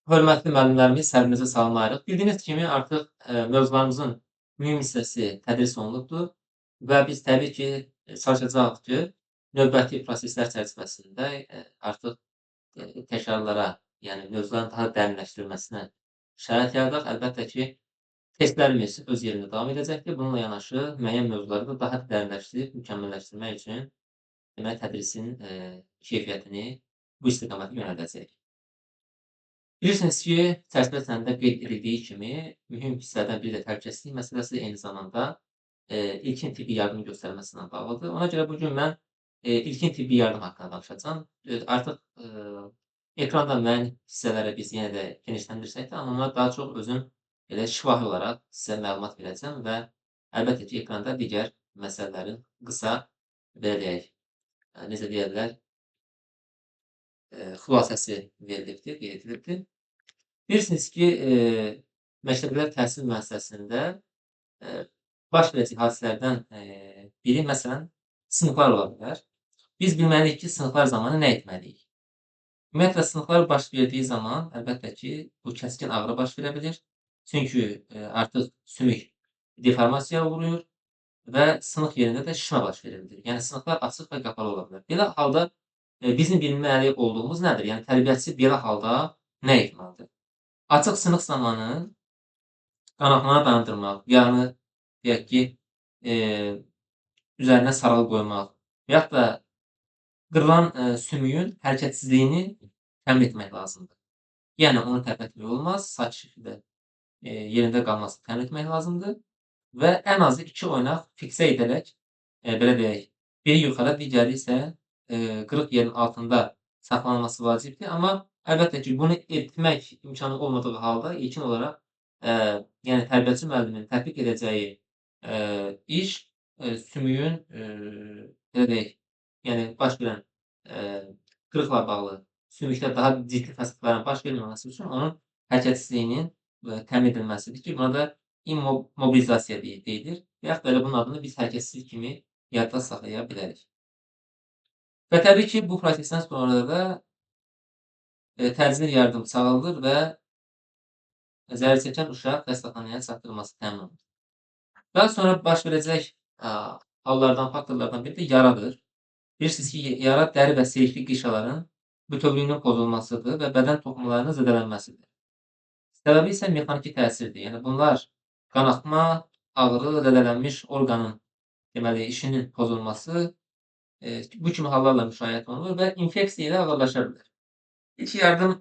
Hörmətli müəllimlərimiz, səbrinizə salamlayırıq. Bildiyiniz kimi artıq mövzularımızın mühüm hissəsi tədris olunubdur və biz təbii ki, çalışacağıq ki, növbəti proseslər çərçivəsində artıq təkrarlara, yəni mövzuların daha dərinləşdirilməsinə şərait yaradaq. Əlbəttə ki, testlərimiz öz yerində davam edəcəkdir. Bununla yanaşı müəyyən mövzuları da daha dərinləşdirib mükəmməlləşdirmək üçün deməli tədrisin keyfiyyətini bu istiqamətə yönəldəcəyik. Bilirsiniz ki, çərçivə sənədində qeyd edildiyi kimi, mühüm hissələrdən biri də təhlükəsizlik məsələsi, eyni zamanda ilkin tibbi yardım göstərilməsi ilə bağlıdır. Ona görə bu gün mən ilkin tibbi yardım haqqında danışacağam. Artıq ekranda müəyyən hissələrə biz yenə də genişləndirsək də, amma onlar daha çox özüm elə şifahi olaraq sizə məlumat verəcəm və əlbəttə ki, ekranda digər məsələlərin qısa, belə deyək, necə deyərlər, xülasəsi verilibdir, qeyd edilibdir. Bilirsiniz ki, məktəblər təhsil müəssisəsində baş verəcək hadisələrdən biri, məsələn, sınıflar ola bilər. Biz bilməliyik ki, sınıflar zamanı nə etməliyik? Ümumiyyətlə, sınıflar baş verdiyi zaman, əlbəttə ki, bu kəskin ağrı baş verə bilir. Çünki artıq sümük deformasiyaya uğrayır və sınıq yerində də şişmə baş verə bilir. Yəni, sınıflar açıq və qapalı ola bilər. Belə halda bizim bilməli olduğumuz nədir? Yəni, tərbiyəçi belə halda nə etməlidir? Açıq sınıq zamanı qanaxmanı dayandırmaq, yaranı deyək ki, üzərinə sarğı qoymaq və yaxud da qırılan sümüyün hərəkətsizliyini təmin etmək lazımdır. Yəni, onu tərpətmək olmaz, sakit şəkildə yerində qalmasını təmin etmək lazımdır və ən azı 2 oynaq fiksə edərək, belə deyək, biri yuxarı, digəri isə qırıq yerin altında saxlanılması vacibdir. Amma əlbəttə ki, bunu etmək imkanı olmadığı halda ilkin olaraq, yəni tərbiyəçi müəllimin tətbiq edəcəyi iş sümüyün, belə deyək, yəni baş verən qırıqla bağlı sümükdə daha ciddi fəsadların baş verməməsi üçün onun hərəkətsizliyinin təmin edilməsidir ki, buna da immobilizasiya deyilir və yaxud da elə bunun adını biz hərəkətsizlik kimi yadda saxlaya bilərik. Və təbii ki, bu prosesdən sonra da təcili yardım çağırılır və zərər çəkən uşaq xəstəxanaya çatdırılması təmin olunur. Daha sonra baş verəcək hallardan, faktorlardan biri də yaradır. Bilirsiniz ki, yara dəri və selikli qişaların bütövlüyünün pozulmasıdır və bədən toxumalarının zədələnməsidir. Səbəbi isə mexaniki təsirdir. Yəni, bunlar qanaxma, ağrı, zədələnmiş orqanın deməli, işinin pozulması bu kimi hallarla müşayiət olunur və infeksiya ilə ağırlaşa bilər. İlk yardım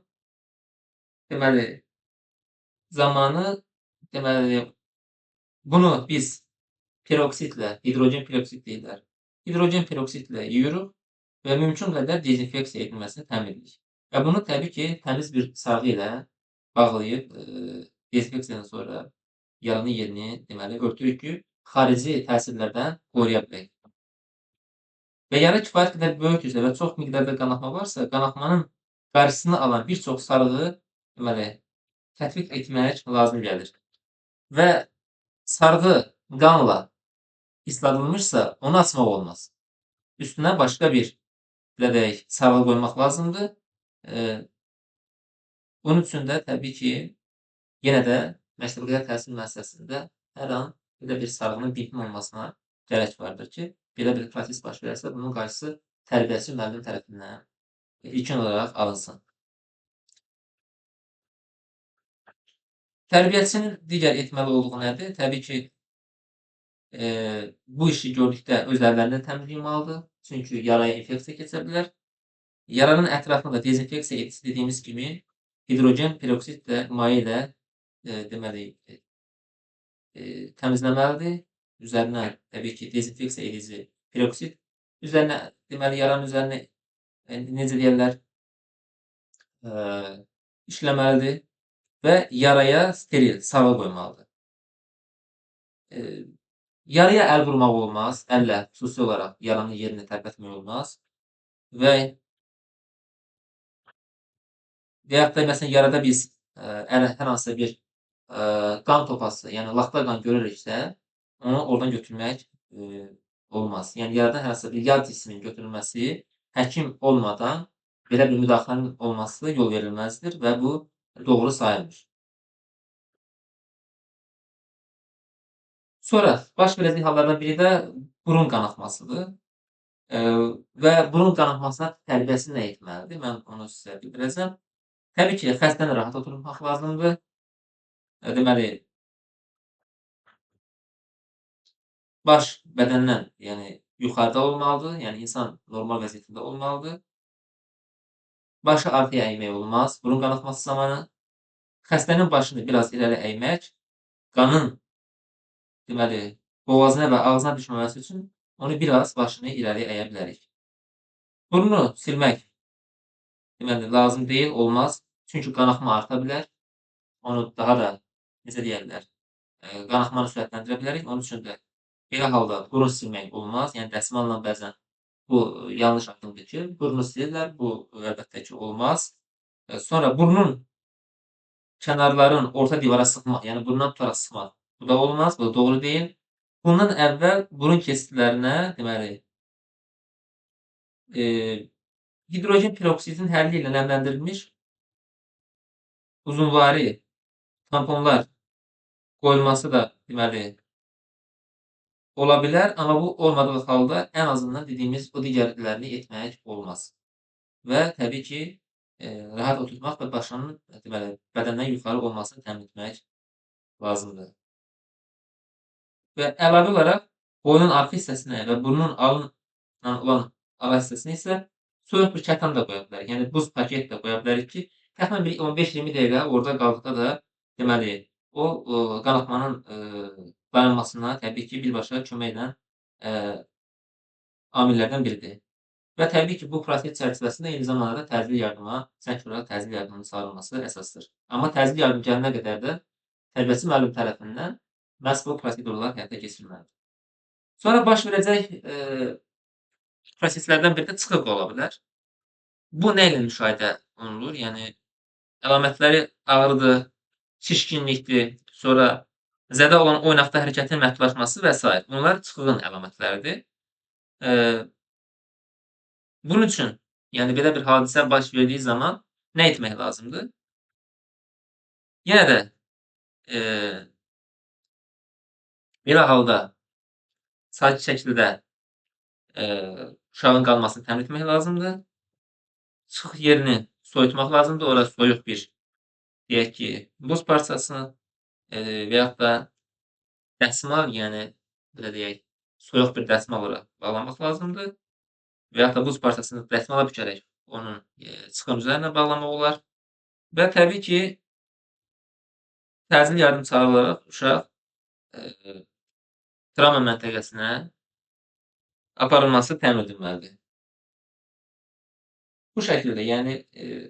deməli, zamanı deməli, bunu biz peroksitlə, hidrogen peroksit deyirlər. Hidrogen peroksitlə yuyuruq və mümkün qədər dezinfeksiya edilməsini təmin edirik. Və bunu təbii ki, təmiz bir sarğı ilə bağlayıb dezinfeksiyadan sonra yaranın yerini deməli örtürük ki, xarici təsirlərdən qoruya bilək. Və yara kifayət qədər böyükdürsə və çox miqdarda qanaxma varsa, qanaxmanın qarşısını alan bir çox sarğı deməli tətbiq etmək lazım gəlir. Və sarğı qanla isladılmışsa, onu açmaq olmaz. Üstünə başqa bir, belə deyək, sarğı qoymaq lazımdır. Bunun üçün də təbii ki, yenə də məktəbəqədər təhsil müəssisəsində hər an belə bir sarğının bipin olmasına gərək vardır ki, belə bir proses baş verərsə, bunun qarşısı tərbiyəçi müəllim tərəfindən ilkin olaraq alınsın. Tərbiyəçinin digər etməli olduğu nədir? Təbii ki, bu işi gördükdə öz əllərini təmizləyməlidir. Çünki yaraya infeksiya keçə bilər. Yaranın ətrafını da dezinfeksiya edicisi dediyimiz kimi hidrogen peroksit maye ilə deməli təmizləməlidir. Üzərinə təbii ki, dezinfeksiya edici peroksit, üzərinə deməli yaranın üzərinə necə deyərlər, işləməlidir və yaraya steril sarğı qoymalıdır. Yaraya əl vurmaq olmaz, əllə xüsusi olaraq yaranın yerini tərpətmək olmaz və yaxud da məsələn yarada biz hər hansısa bir qan topası, yəni laxta qan görürüksə, onu oradan götürmək olmaz. Yəni yaradan hər hansısa bir yad cismin götürülməsi həkim olmadan belə bir müdaxilənin olması yol verilməzdir və bu doğru sayılmır. Sonra baş verəcək hallardan biri də burun qanaxmasıdır. Və burun qanaxmasına tərbiyəsi nə etməlidir? Mən onu sizə bildirəcəm. Təbii ki, xəstəni rahat oturtmaq lazımdır. Deməli, baş bədəndən, yəni yuxarıda olmalıdır, yəni insan normal vəziyyətində olmalıdır. Başı arxaya əymək olmaz burun qanaxması zamanı. Xəstənin başını biraz irəli əymək, qanın deməli boğazına və ağzına düşməməsi üçün onu biraz başını irəli əyə bilərik. Burnu silmək deməli lazım deyil, olmaz. Çünki qanaxma arta bilər. Onu daha da necə deyərlər, qanaxmanı sürətləndirə bilərik. Onun üçün də belə halda burun silmək olmaz. Yəni dəsmalla bəzən bu yanlış addımdır ki, burnu silirlər. Bu əlbəttə ki, olmaz. Sonra burnun kənarların orta divara sıxmaq, yəni burundan tutaraq sıxmaq. Bu da olmaz, bu da doğru deyil. Bundan əvvəl burun keçidlərinə deməli hidrogen peroksidin həlli ilə nəmləndirilmiş uzunvari tamponlar qoyulması da deməli ola bilər, amma bu olmadığı halda ən azından dediyimiz o digərlərini etmək olmaz. Və təbii ki, rahat oturtmaq və başının deməli bədəndən yuxarı olmasını təmin etmək lazımdır. Və əlavə olaraq boynun arxa hissəsinə və burnun alınla olan ara hissəsinə isə soyuq bir kətan da qoya bilərik. Yəni buz paket də qoya bilərik ki, təxminən bir 15-20 dəqiqə orada qaldıqda da deməli o qanaxmanın dayanmasına təbii ki, birbaşa kömək edən amillərdən biridir. Və təbii ki, bu proses çərçivəsində eyni zamanda da təcili yardıma, səhv olaraq təcili yardımın çağırılması əsasdır. Amma təcili yardım gələnə qədər də tərbiyəçi müəllim tərəfindən məhz bu prosedurlar həyata keçirilməlidir. Sonra baş verəcək proseslərdən biri də çıxıq ola bilər. Bu nə ilə müşahidə olunur? Yəni əlamətləri ağrıdır, şişkinlikdir, sonra zədə olan oynaqda hərəkətin məhdudlaşması və s. Bunlar çıxığın əlamətləridir. Bunun üçün, yəni belə bir hadisə baş verdiyi zaman nə etmək lazımdır? Yenə də belə halda sakit şəkildə uşağın qalmasını təmin etmək lazımdır. Çıxıq yerini soyutmaq lazımdır. Ora soyuq bir, deyək ki, buz parçasını və yaxud da dəsmal, yəni belə deyək, soyuq bir dəsmal ora bağlamaq lazımdır. Və yaxud da buz parçasını dəsmala bükərək onun çıxığın üzərinə bağlamaq olar. Və təbii ki, təcili yardım çağırılaraq uşaq travma məntəqəsinə aparılması təmin edilməlidir. Bu şəkildə, yəni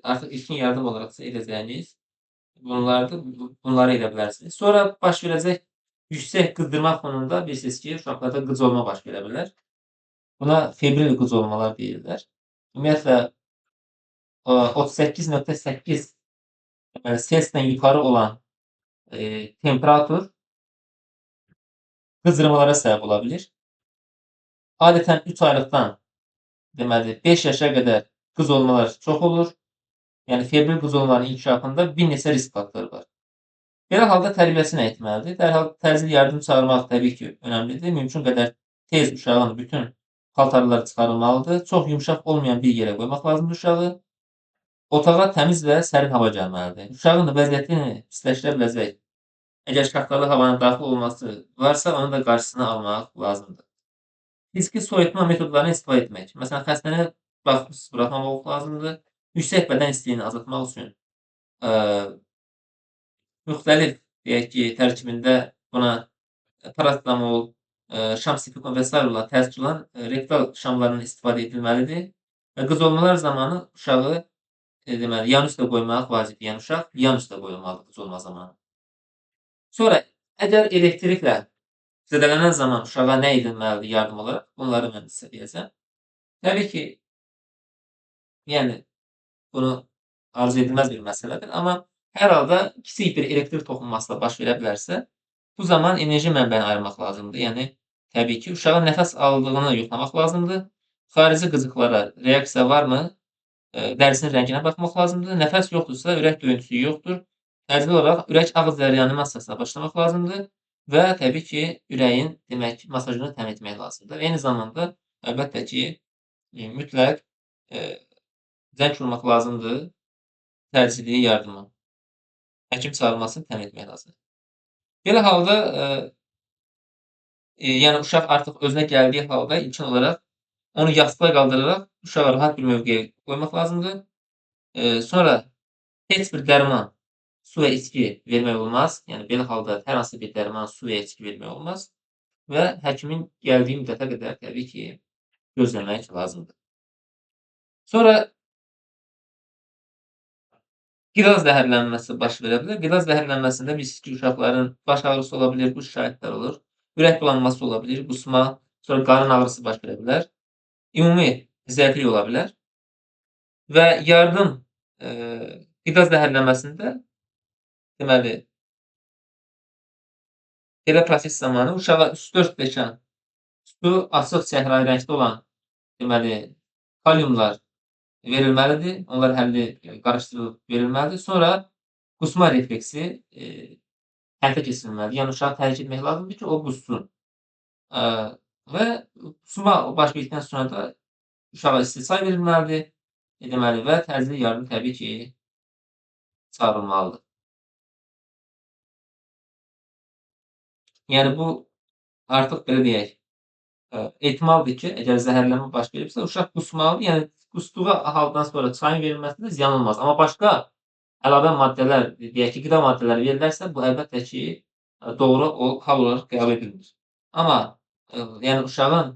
artıq ilkin yardım olaraq sizə edəcəyiniz bunlardır. Bunları edə bilərsiniz. Sonra baş verəcək yüksək qızdırma fonunda bilirsiniz ki, uşaqlarda qıcolma baş verə bilər. Buna febril qıcolmalar deyirlər. Ümumiyyətlə 38.8 Selsidən yuxarı olan temperatur qızdırmalara səbəb ola bilir. Adətən 3 aylıqdan deməli 5 yaşa qədər qıcolmalar çox olur. Yəni febril qıcolmaların inkişafında bir neçə risk faktoru var. Belə halda tərbiyəçi nə etməlidir? Dərhal təcili yardım çağırmaq təbii ki, önəmlidir. Mümkün qədər tez uşağın bütün paltarları çıxarılmalıdır. Çox yumşaq olmayan bir yerə qoymaq lazımdır uşağı. Otağa təmiz və sərin hava gəlməlidir. Uşağın vəziyyətini pisləşdirə biləcək əgər şaxtalı havanın daxil olması varsa, onun da qarşısını almaq lazımdır. Fiziki soyutma metodlarını istifadə etmək. Məsələn, xəstəni vaxtsız buraxmamaq lazımdır. Yüksək bədən istiliyini azaltmaq üçün müxtəlif, deyək ki, tərkibində buna parasetamol, şamsifikon və s. olan təsir olan rektal şamlarından istifadə edilməlidir. Və qıcolmalar zamanı uşağı deməli, yan üstə qoymaq vacibdir. Yəni uşaq yan üstə qoyulmalıdır qıcolma zamanı. Sonra əgər elektriklə zədələnən zaman uşağa nə edilməlidir yardım olaraq? Bunları mən sizə deyəcəm. Təbii ki, yəni bunu arzu edilməz bir məsələdir, amma hər halda kiçik bir elektrik toxunması da baş verə bilərsə, bu zaman enerji mənbəyini ayırmaq lazımdır. Yəni təbii ki, uşağın nəfəs aldığını yoxlamaq lazımdır. Xarici qıcıqlara reaksiya varmı? dərisinin rənginə baxmaq lazımdır. Nəfəs yoxdursa, ürək döyüntüsü yoxdur. Təcili olaraq ürək ağız reanimasiyasına başlamaq lazımdır və təbii ki, ürəyin demək masajını təmin etmək lazımdır. Eyni zamanda əlbəttə ki, mütləq zəng vurmaq lazımdır. Təcili yardıma, həkim çağırılmasını təmin etmək lazımdır. Belə halda yəni uşaq artıq özünə gəldiyi halda ilkin olaraq onu yastığa qaldıraraq uşağı rahat bir mövqeyə qoymaq lazımdır. Sonra heç bir dərman, su və içki vermək olmaz. Yəni belə halda hər hansı bir dərman, su və içki vermək olmaz və həkimin gəldiyi müddətə qədər təbii ki, gözləmək lazımdır. Sonra qida zəhərlənməsi baş verə bilər. Qida zəhərlənməsində bilirsiniz ki, uşaqların baş ağrısı ola bilər, bu şikayətlər olur. Ürək bulanması ola bilər, qusma, sonra qarın ağrısı baş verə bilər. Ümumi zəiflik ola bilər və yardım qida zəhərlənməsində deməli belə proses zamanı uşağa 3-4 stəkan su, açıq çəhrayı rəngdə olan deməli kaliumlar verilməlidir. Onlar həlli qarışdırılıb verilməlidir. Sonra qusma refleksi həyata keçirilməlidir. Yəni uşağı təhlükə etmək lazımdır ki, o qussun. Və qusma baş verdikdən sonra da uşağa isti çay verilməlidir. Deməli və təcili yardım təbii ki, çağırılmalıdır. Yəni bu artıq belə deyək, ehtimaldır ki, əgər zəhərlənmə baş veribsə, uşaq qusmalıdır. Yəni qusduğu haldan sonra çayın verilməsində ziyan olmaz. Amma başqa əlavə maddələr, deyək ki, qida maddələri verilərsə, bu əlbəttə ki, doğru hal olaraq qəbul edilmir. Amma yəni uşağın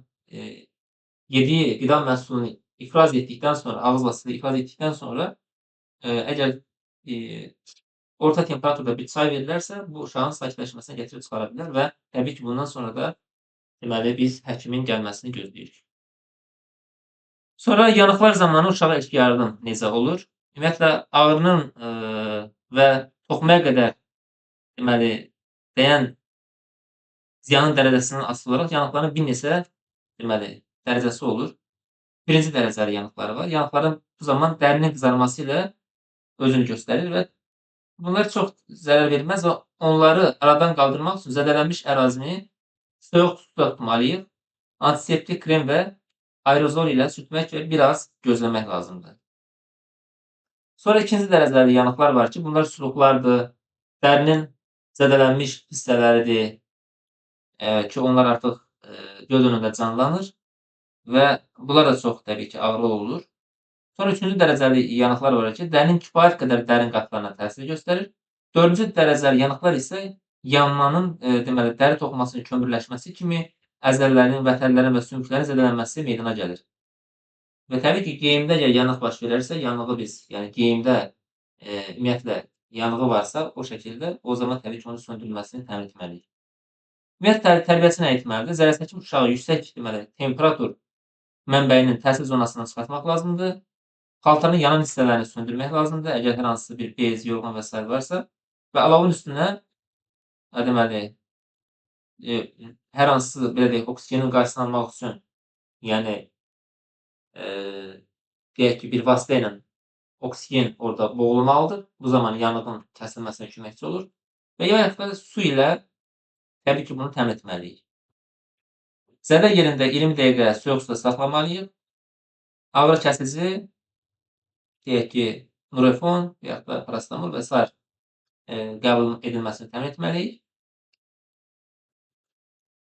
yediyi qida məhsulunu ifraz etdikdən sonra, ağız vasitəsilə ifraz etdikdən sonra əgər orta temperaturda bir çay verilərsə, bu uşağın sakitləşməsinə gətirib çıxara bilər və təbii ki, bundan sonra da deməli biz həkimin gəlməsini gözləyirik. Sonra yanıqlar zamanı uşağa ilk yardım necə olur? Ümumiyyətlə ağrının və toxumaya qədər deməli dəyən ziyanın dərəcəsindən asılı olaraq yanıqların bir neçə deməli dərəcəsi olur. Birinci dərəcəli yanıqları var. Yanıqların bu zaman dərinin qızarması ilə özünü göstərir və bunlar çox zərər verməz və onları aradan qaldırmaq üçün zədələnmiş ərazini soyuq suda tutmalıyıq. Antiseptik krem və aerozol ilə sürtmək və biraz gözləmək lazımdır. Sonra ikinci dərəcəli yanıqlar var ki, bunlar suluqlardır, dərinin zədələnmiş hissələridir ki, onlar artıq göz önündə canlanır və bunlar da çox təbii ki, ağrılı olur. Sonra üçüncü dərəcəli yanıqlar var ki, dərinin kifayət qədər dərin qatlarına təsir göstərir. Dördüncü dərəcəli yanıqlar isə yanmanın deməli dəri toxumasının kömürləşməsi kimi əzələlərin, vətənlərin və sümüklərin zədələnməsi meydana gəlir. Və təbii ki, geyimdə əgər yanıq baş verərsə, yanığı biz, yəni geyimdə ümumiyyətlə yanığı varsa, o şəkildə o zaman təbii ki, onun söndürülməsini təmin etməliyik. Ümumiyyətlə tərbiyəçi nə etməlidir? Zərərçəkmiş uşağı yüksək deməli temperatur mənbəyinin təsir zonasından çıxartmaq lazımdır. Paltarın yanan hissələrini söndürmək lazımdır, əgər hər hansı bir bez, yorğan və s. varsa və alovun üstünə deməli hər hansı belə deyək, oksigenin qarşısını almaq üçün, yəni deyək ki, bir vasitə ilə oksigen orada boğulmalıdır. Bu zaman yanığın kəsilməsinə köməkçi olur və ya yaxud da su ilə təbii ki, bunu təmin etməliyik. Zədə yerində 20 dəqiqə soyuq suda saxlamalıyıq. Ağrı kəsici, deyək ki, Nurofen və yaxud da parastamol və s. qəbul edilməsini təmin etməliyik.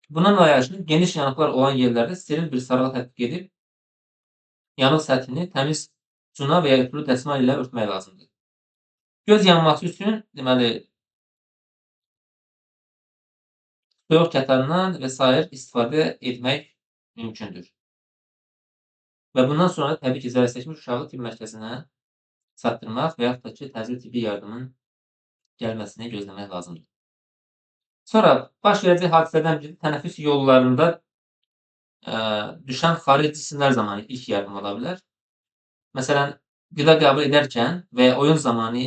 Bunun layihəsini geniş yanıqlar olan yerlərdə steril bir sarğı tətbiq edib yanıq səthini təmiz cuna və ya örtülü dəsmal ilə örtmək lazımdır. Göz yanması üçün deməli soyuq kətandan və s. istifadə etmək mümkündür. Və bundan sonra təbii ki, zərərçəkmiş uşağı tibb mərkəzinə çatdırmaq və yaxud da ki, təcili tibbi yardımın gəlməsini gözləmək lazımdır. Sonra baş verəcək hadisədən biri tənəffüs yollarında düşən xarici cisimlər zamanı ilk yardım ola bilər. Məsələn, qida qəbul edərkən və ya oyun zamanı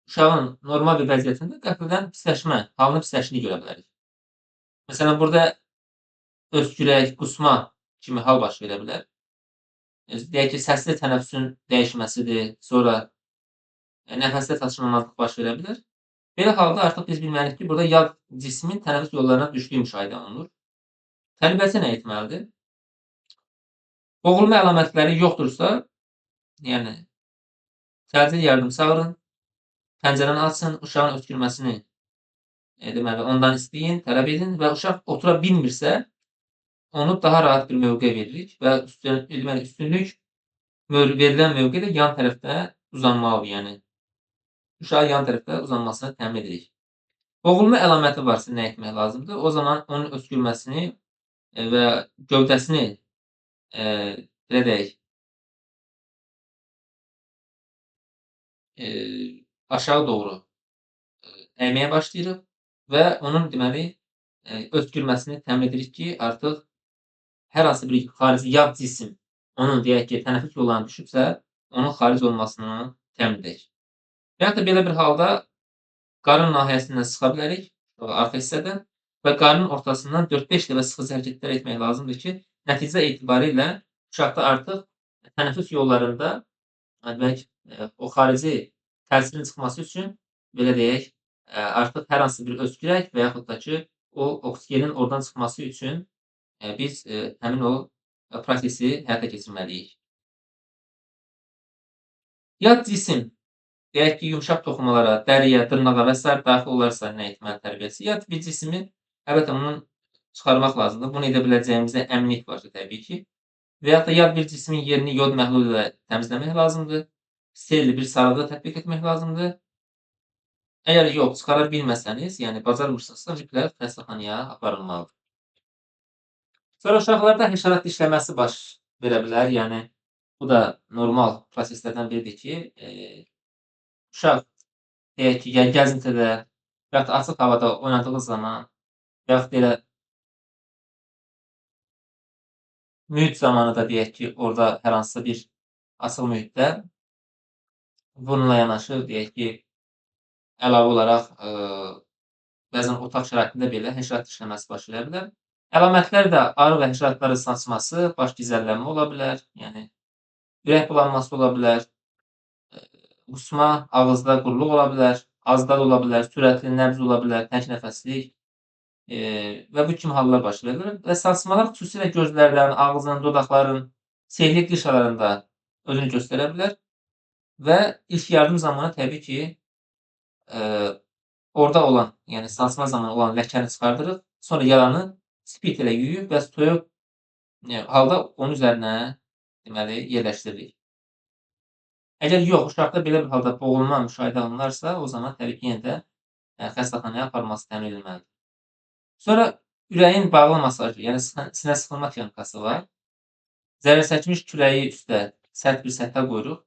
uşağın normal bir vəziyyətində qəfildən pisləşmə, halının pisləşdiyini görə bilərik. Məsələn, burada öskürək, qusma kimi hal baş verə bilər. deyək ki, səsli tənəffüsün dəyişməsidir, sonra nəfəsdə çatışmamazlıq baş verə bilər. Belə halda artıq biz bilməliyik ki, burada yad cismin tənəffüs yollarına düşdüyü müşahidə olunur. Tərbiyəçi nə etməlidir? Boğulma əlamətləri yoxdursa, yəni təcil yardım çağırın, pəncərəni açın, uşağın öskürməsini deməli ondan istəyin, tələb edin və uşaq otura bilmirsə, onu daha rahat bir mövqe veririk və deməli üstünlük verilən mövqe də yan tərəfdə uzanmalıdır, yəni uşağın yan tərəfdə uzanmasını təmin edirik. Boğulma əlaməti varsa nə etmək lazımdır? O zaman onun öskürməsini və gövdəsini belə deyək, aşağı doğru əyməyə başlayırıq və onun deməli öskürməsini təmin edirik ki, artıq hər hansı bir xarici yad cisim onun deyək ki, tənəffüs yollarına düşübsə, onun xaric olmasını təmin edək. Və yaxud da belə bir halda qarın nahiyəsindən sıxa bilərik, arxa hissədən və qarnın ortasından 4-5 dəfə sıxıcı hərəkətlər etmək lazımdır ki, nəticə etibarilə uşaqda artıq tənəffüs yollarında demək, o xarici təsirin çıxması üçün belə deyək, artıq hər hansı bir öskürək və yaxud da ki, o oksigenin oradan çıxması üçün biz həmin o prosesi həyata keçirməliyik. Yad cisim, deyək ki, yumşaq toxumalara, dəriyə, dırnağa və s. daxil olarsa nə etməli tərbiyəçi? Yad bir cismi əlbəttə onun çıxarmaq lazımdır. Bunu edə biləcəyimizdə əminlik varsa təbii ki. Və yaxud da yad bir cismin yerini yod məhlulu ilə təmizləmək lazımdır. Steril bir sarğı tətbiq etmək lazımdır. Əgər yox, çıxara bilməsəniz, yəni bacarmırsınızsa mütləq xəstəxanaya aparılmalıdır. Sonra uşaqlarda həşərat dişləməsi baş verə bilər. Yəni bu da normal proseslərdən biridir ki, uşaq deyək ki, ya gəzintidə və yaxud da açıq havada oynadığı zaman və yaxud da elə mühit zamanı da deyək ki, orada hər hansısa bir açıq mühitdə bununla yanaşı deyək ki, əlavə olaraq bəzən otaq şəraitində belə həşərat dişləməsi baş verə bilər. Əlamətlər də arı və həşəratların saçması, baş gicəllənmə ola bilər, yəni ürək bulanması ola bilər, qusma, ağızda quruluq ola bilər, azdar ola bilər, sürətli nəbz ola bilər, tək nəfəslik və bu kimi hallar baş verə bilər. Və saçmalar xüsusilə gözlərdən, ağzın, dodaqların, seyirlik qışalarında özünü göstərə bilər və ilk yardım zamanı təbii ki, orada olan, yəni saçma zamanı olan ləkəni çıxardırıq. Sonra yaranı spirт ilə yuyub və soyuq halda onun üzərinə deməli yerləşdiririk. Əgər yox, uşaqda belə bir halda boğulma müşahidə olunarsa, o zaman təbii ki, yenə də xəstəxanaya aparılması təmin edilməlidir. Sonra ürəyin bağlı masajı, yəni sinə sıxılma texnikası var. Zərərçəkmiş kürəyi üstə sərt bir səthə qoyuruq.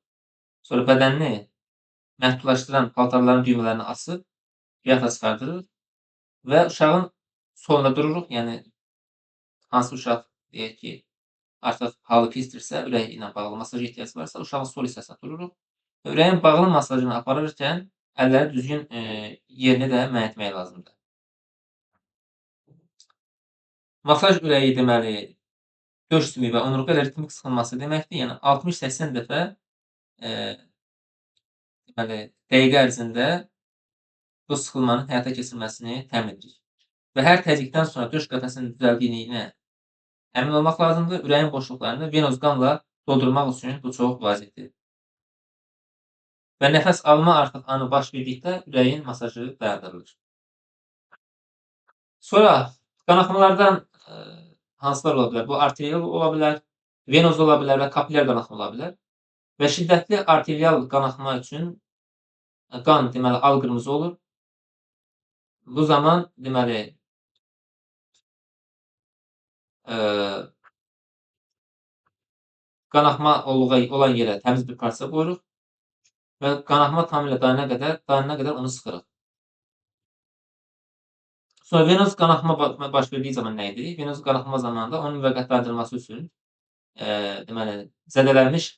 Sonra bədənini məhdudlaşdıran paltarların düymələrini asıb qiyafə çıxardırıq və uşağın solunda dururuq. Yəni hansı uşaq deyək ki, artıq halı pisdirsə, ürəyi ilə bağlı masaja ehtiyac varsa, uşağın sol hissəsinə dururuq. Ürəyin bağlı masajını apararkən əlləri düzgün yerini də müəyyən etmək lazımdır. Masaj ürəyi deməli döş sümüyü və onurğa ilə ritmik sıxılması deməkdir. Yəni 60-80 dəfə deməli dəqiqə ərzində bu sıxılmanın həyata keçirilməsini təmin edirik. Və hər təzyiqdən sonra döş qəfəsinin düzəldiyinə əmin olmaq lazımdır. Ürəyin boşluqlarını venoz qanla doldurmaq üçün bu çox vacibdir. Və nəfəs alma artıq anı baş verdikdə ürəyin masajı dayandırılır. Sonra qanaxmalardan hansılar ola bilər? Bu arterial ola bilər, venoz ola bilər və kapilyar qanaxma ola bilər. Və şiddətli arterial qanaxma üçün qan deməli al-qırmızı olur. Bu zaman deməli qanaxma olan yerə təmiz bir parça qoyuruq və qanaxma tamamilə dayanana qədər onu sıxırıq. Sonra venoz qanaxma baş verdiyi zaman nə edirik? Venoz qanaxma zamanında onun müvəqqəti dayandırılması üçün deməli zədələnmiş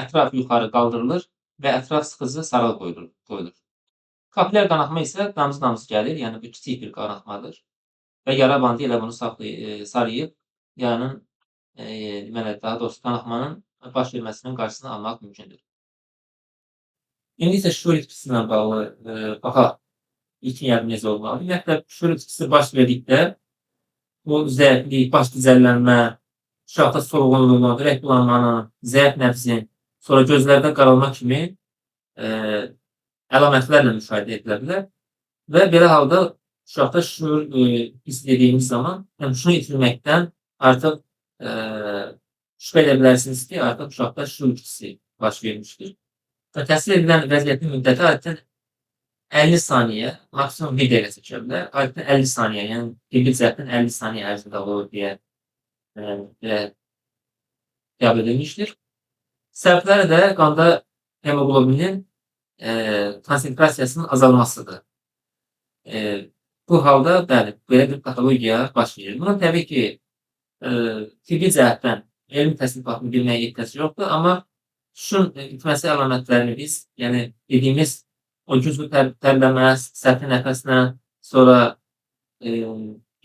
ətraf yuxarı qaldırılır və ətraf sıxıcı sarğı qoyulur. Kapilyar qanaxma isə damcı-damcı gəlir, yəni bu kiçik bir qanaxmadır və yara bandı ilə bunu sarıyıb yaranın deməli daha doğrusu qanaxmanın baş verməsinin qarşısını almaq mümkündür. İndi isə şüur itkisi ilə bağlı baxaq. İlkin yardım necə olmalı? Ümumiyyətlə, şüur itkisi baş verdikdə bu zəiflik, baş gicəllənmə, uşaqda solğunluğun, ürək bulanmanın, zəif nəbzin, sonra gözlərdə qaralma kimi əlamətlərlə müşahidə edilə bilər və belə halda uşaqda şüur hiss edildiyimiz zaman, yəni şunu itirməkdən artıq şübhə edə bilərsiniz ki, artıq uşaqda şüur itkisi baş vermişdir. Və təsvir edilən vəziyyətin müddəti adətən 50 saniyə, maksimum 1 dəqiqə çəkə bilər. Adətən 50 saniyə, yəni tibbi cəhətdən 50 saniyə ərzində olur deyə qəbul edilmişdir. Səbəbləri də qanda hemoqlobinin konsentrasiyasının azalmasıdır. Bu halda bəli, belə bir patologiya baş verir. Bunun təbii ki, tibbi cəhətdən elmi təsnifatını bilməyə ehtiyac yoxdur, amma şun itməsi əlamətlərini biz, yəni dediyimiz o güclü tərləmə, səthi nəfəslə, sonra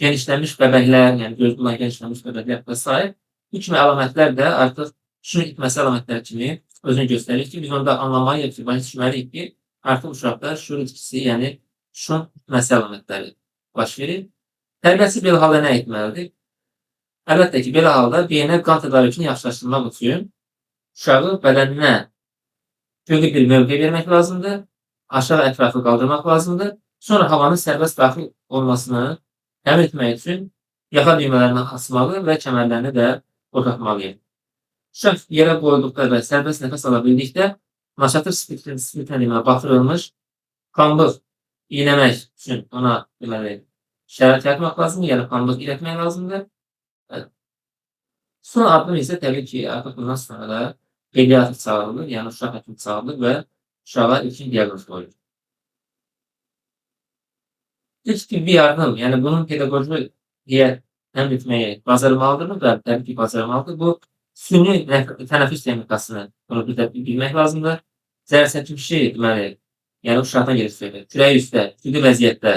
genişlənmiş bəbəklər, yəni göz bulan genişlənmiş bəbəklər və s. Bu kimi əlamətlər də artıq şun itməsi əlamətləri kimi özünü göstərir ki, biz onda anlamalıyıq ki, başa düşməliyik ki, artıq uşaqda şüur itkisi, yəni şun itməsi əlamətləri baş verir. Tərbiyəçi belə halda nə etməlidir? Əlbəttə ki, belə halda beyinə qan tədarükünü yaxşılaşdırmaq üçün uşağı bədəninə köklü bir mövqe vermək lazımdır, aşağı ətrafı qaldırmaq lazımdır, sonra havanın sərbəst daxil olmasını təmin etmək üçün yaxa düymələrini asmalı və kəmərlərini də boşaltmalıyıq. Uşaq yerə qoyulduqda və sərbəst nəfəs ala bildikdə naşatır spirtlərinə batırılmış pambıq iynəmək üçün ona şərait yaratmaq lazımdır, yəni pambıq iyrətmək lazımdır. Son addım isə təbii ki, artıq bundan sonra da pediatr çağırılır, yəni uşaq həkimi çağırılır və uşağa ilkin diaqnoz qoyulur. İlk tibbi yardım, yəni bunun pedaqoji heyət təmin etməyi bacarmalıdırmı? Və təbii ki, bacarmalıdır. Bu süni tənəffüs texnikasını bunu bilmək lazımdır. Zərərçəkmişi deməli, yəni uşaqdan gedib söyləyir. Kürəyi üstə, ciddi vəziyyətdə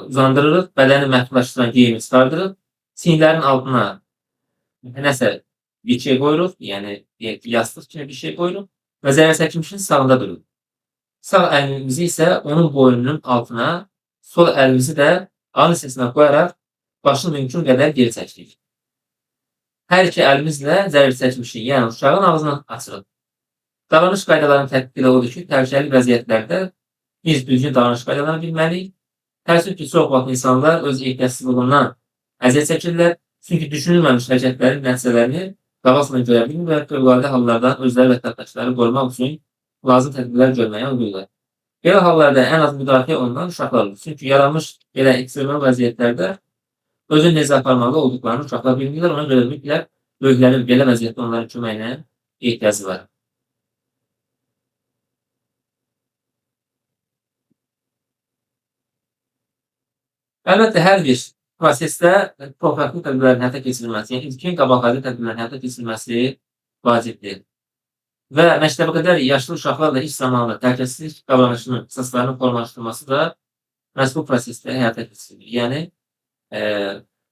uzandırırıq, bədəni məhdudlaşdıran geyimi çıxardırıq, çiyinlərin altına nəsə bir şey qoyuruq, yəni yastıq kimi bir şey qoyuruq və zərərçəkmişin sağında dururuq. Sağ əlimizi isə onun boynunun altına, sol əlimizi də alın hissəsinə qoyaraq başını mümkün qədər geri çəkirik. Hər iki əlimizlə zərərçəkmişi, yəni uşağın ağzını açırıq. Davranış qaydalarının tətbiqi odur ki, təhlükəli vəziyyətlərdə biz düzgün davranış qaydalarını bilməliyik. Təəssüf ki, çox vaxt insanlar öz ehtiyatsızlığından əziyyət çəkirlər. Çünki düşünülməmiş hərəkətlərin nəticələrini qabaqcadan görə bilmir və fövqəladə hallardan özləri və tərəfdaşları qorumaq üçün lazım tədbirlər görməyə uyğunlar. Belə hallarda ən az müdafiə olunan uşaqlar olur. Çünki yaranmış belə ekstremal vəziyyətlərdə özünü necə aparmalı olduqlarını uşaqlar bilmirlər. Ona görə mütləq böyüklərin belə vəziyyətdə onların köməyinə ehtiyacı var. Əlbəttə, hər bir prosesdə profilaktik tədbirlərin həyata keçirilməsi, yəni ilkin qabaqlayıcı tədbirlərin həyata keçirilməsi vacibdir. Və məktəbəqədər yaşlı uşaqlarla iş zamanı təhlükəsizlik davranışının əsaslarının formalaşdırılması da məhz bu prosesdə həyata keçirilir. Yəni,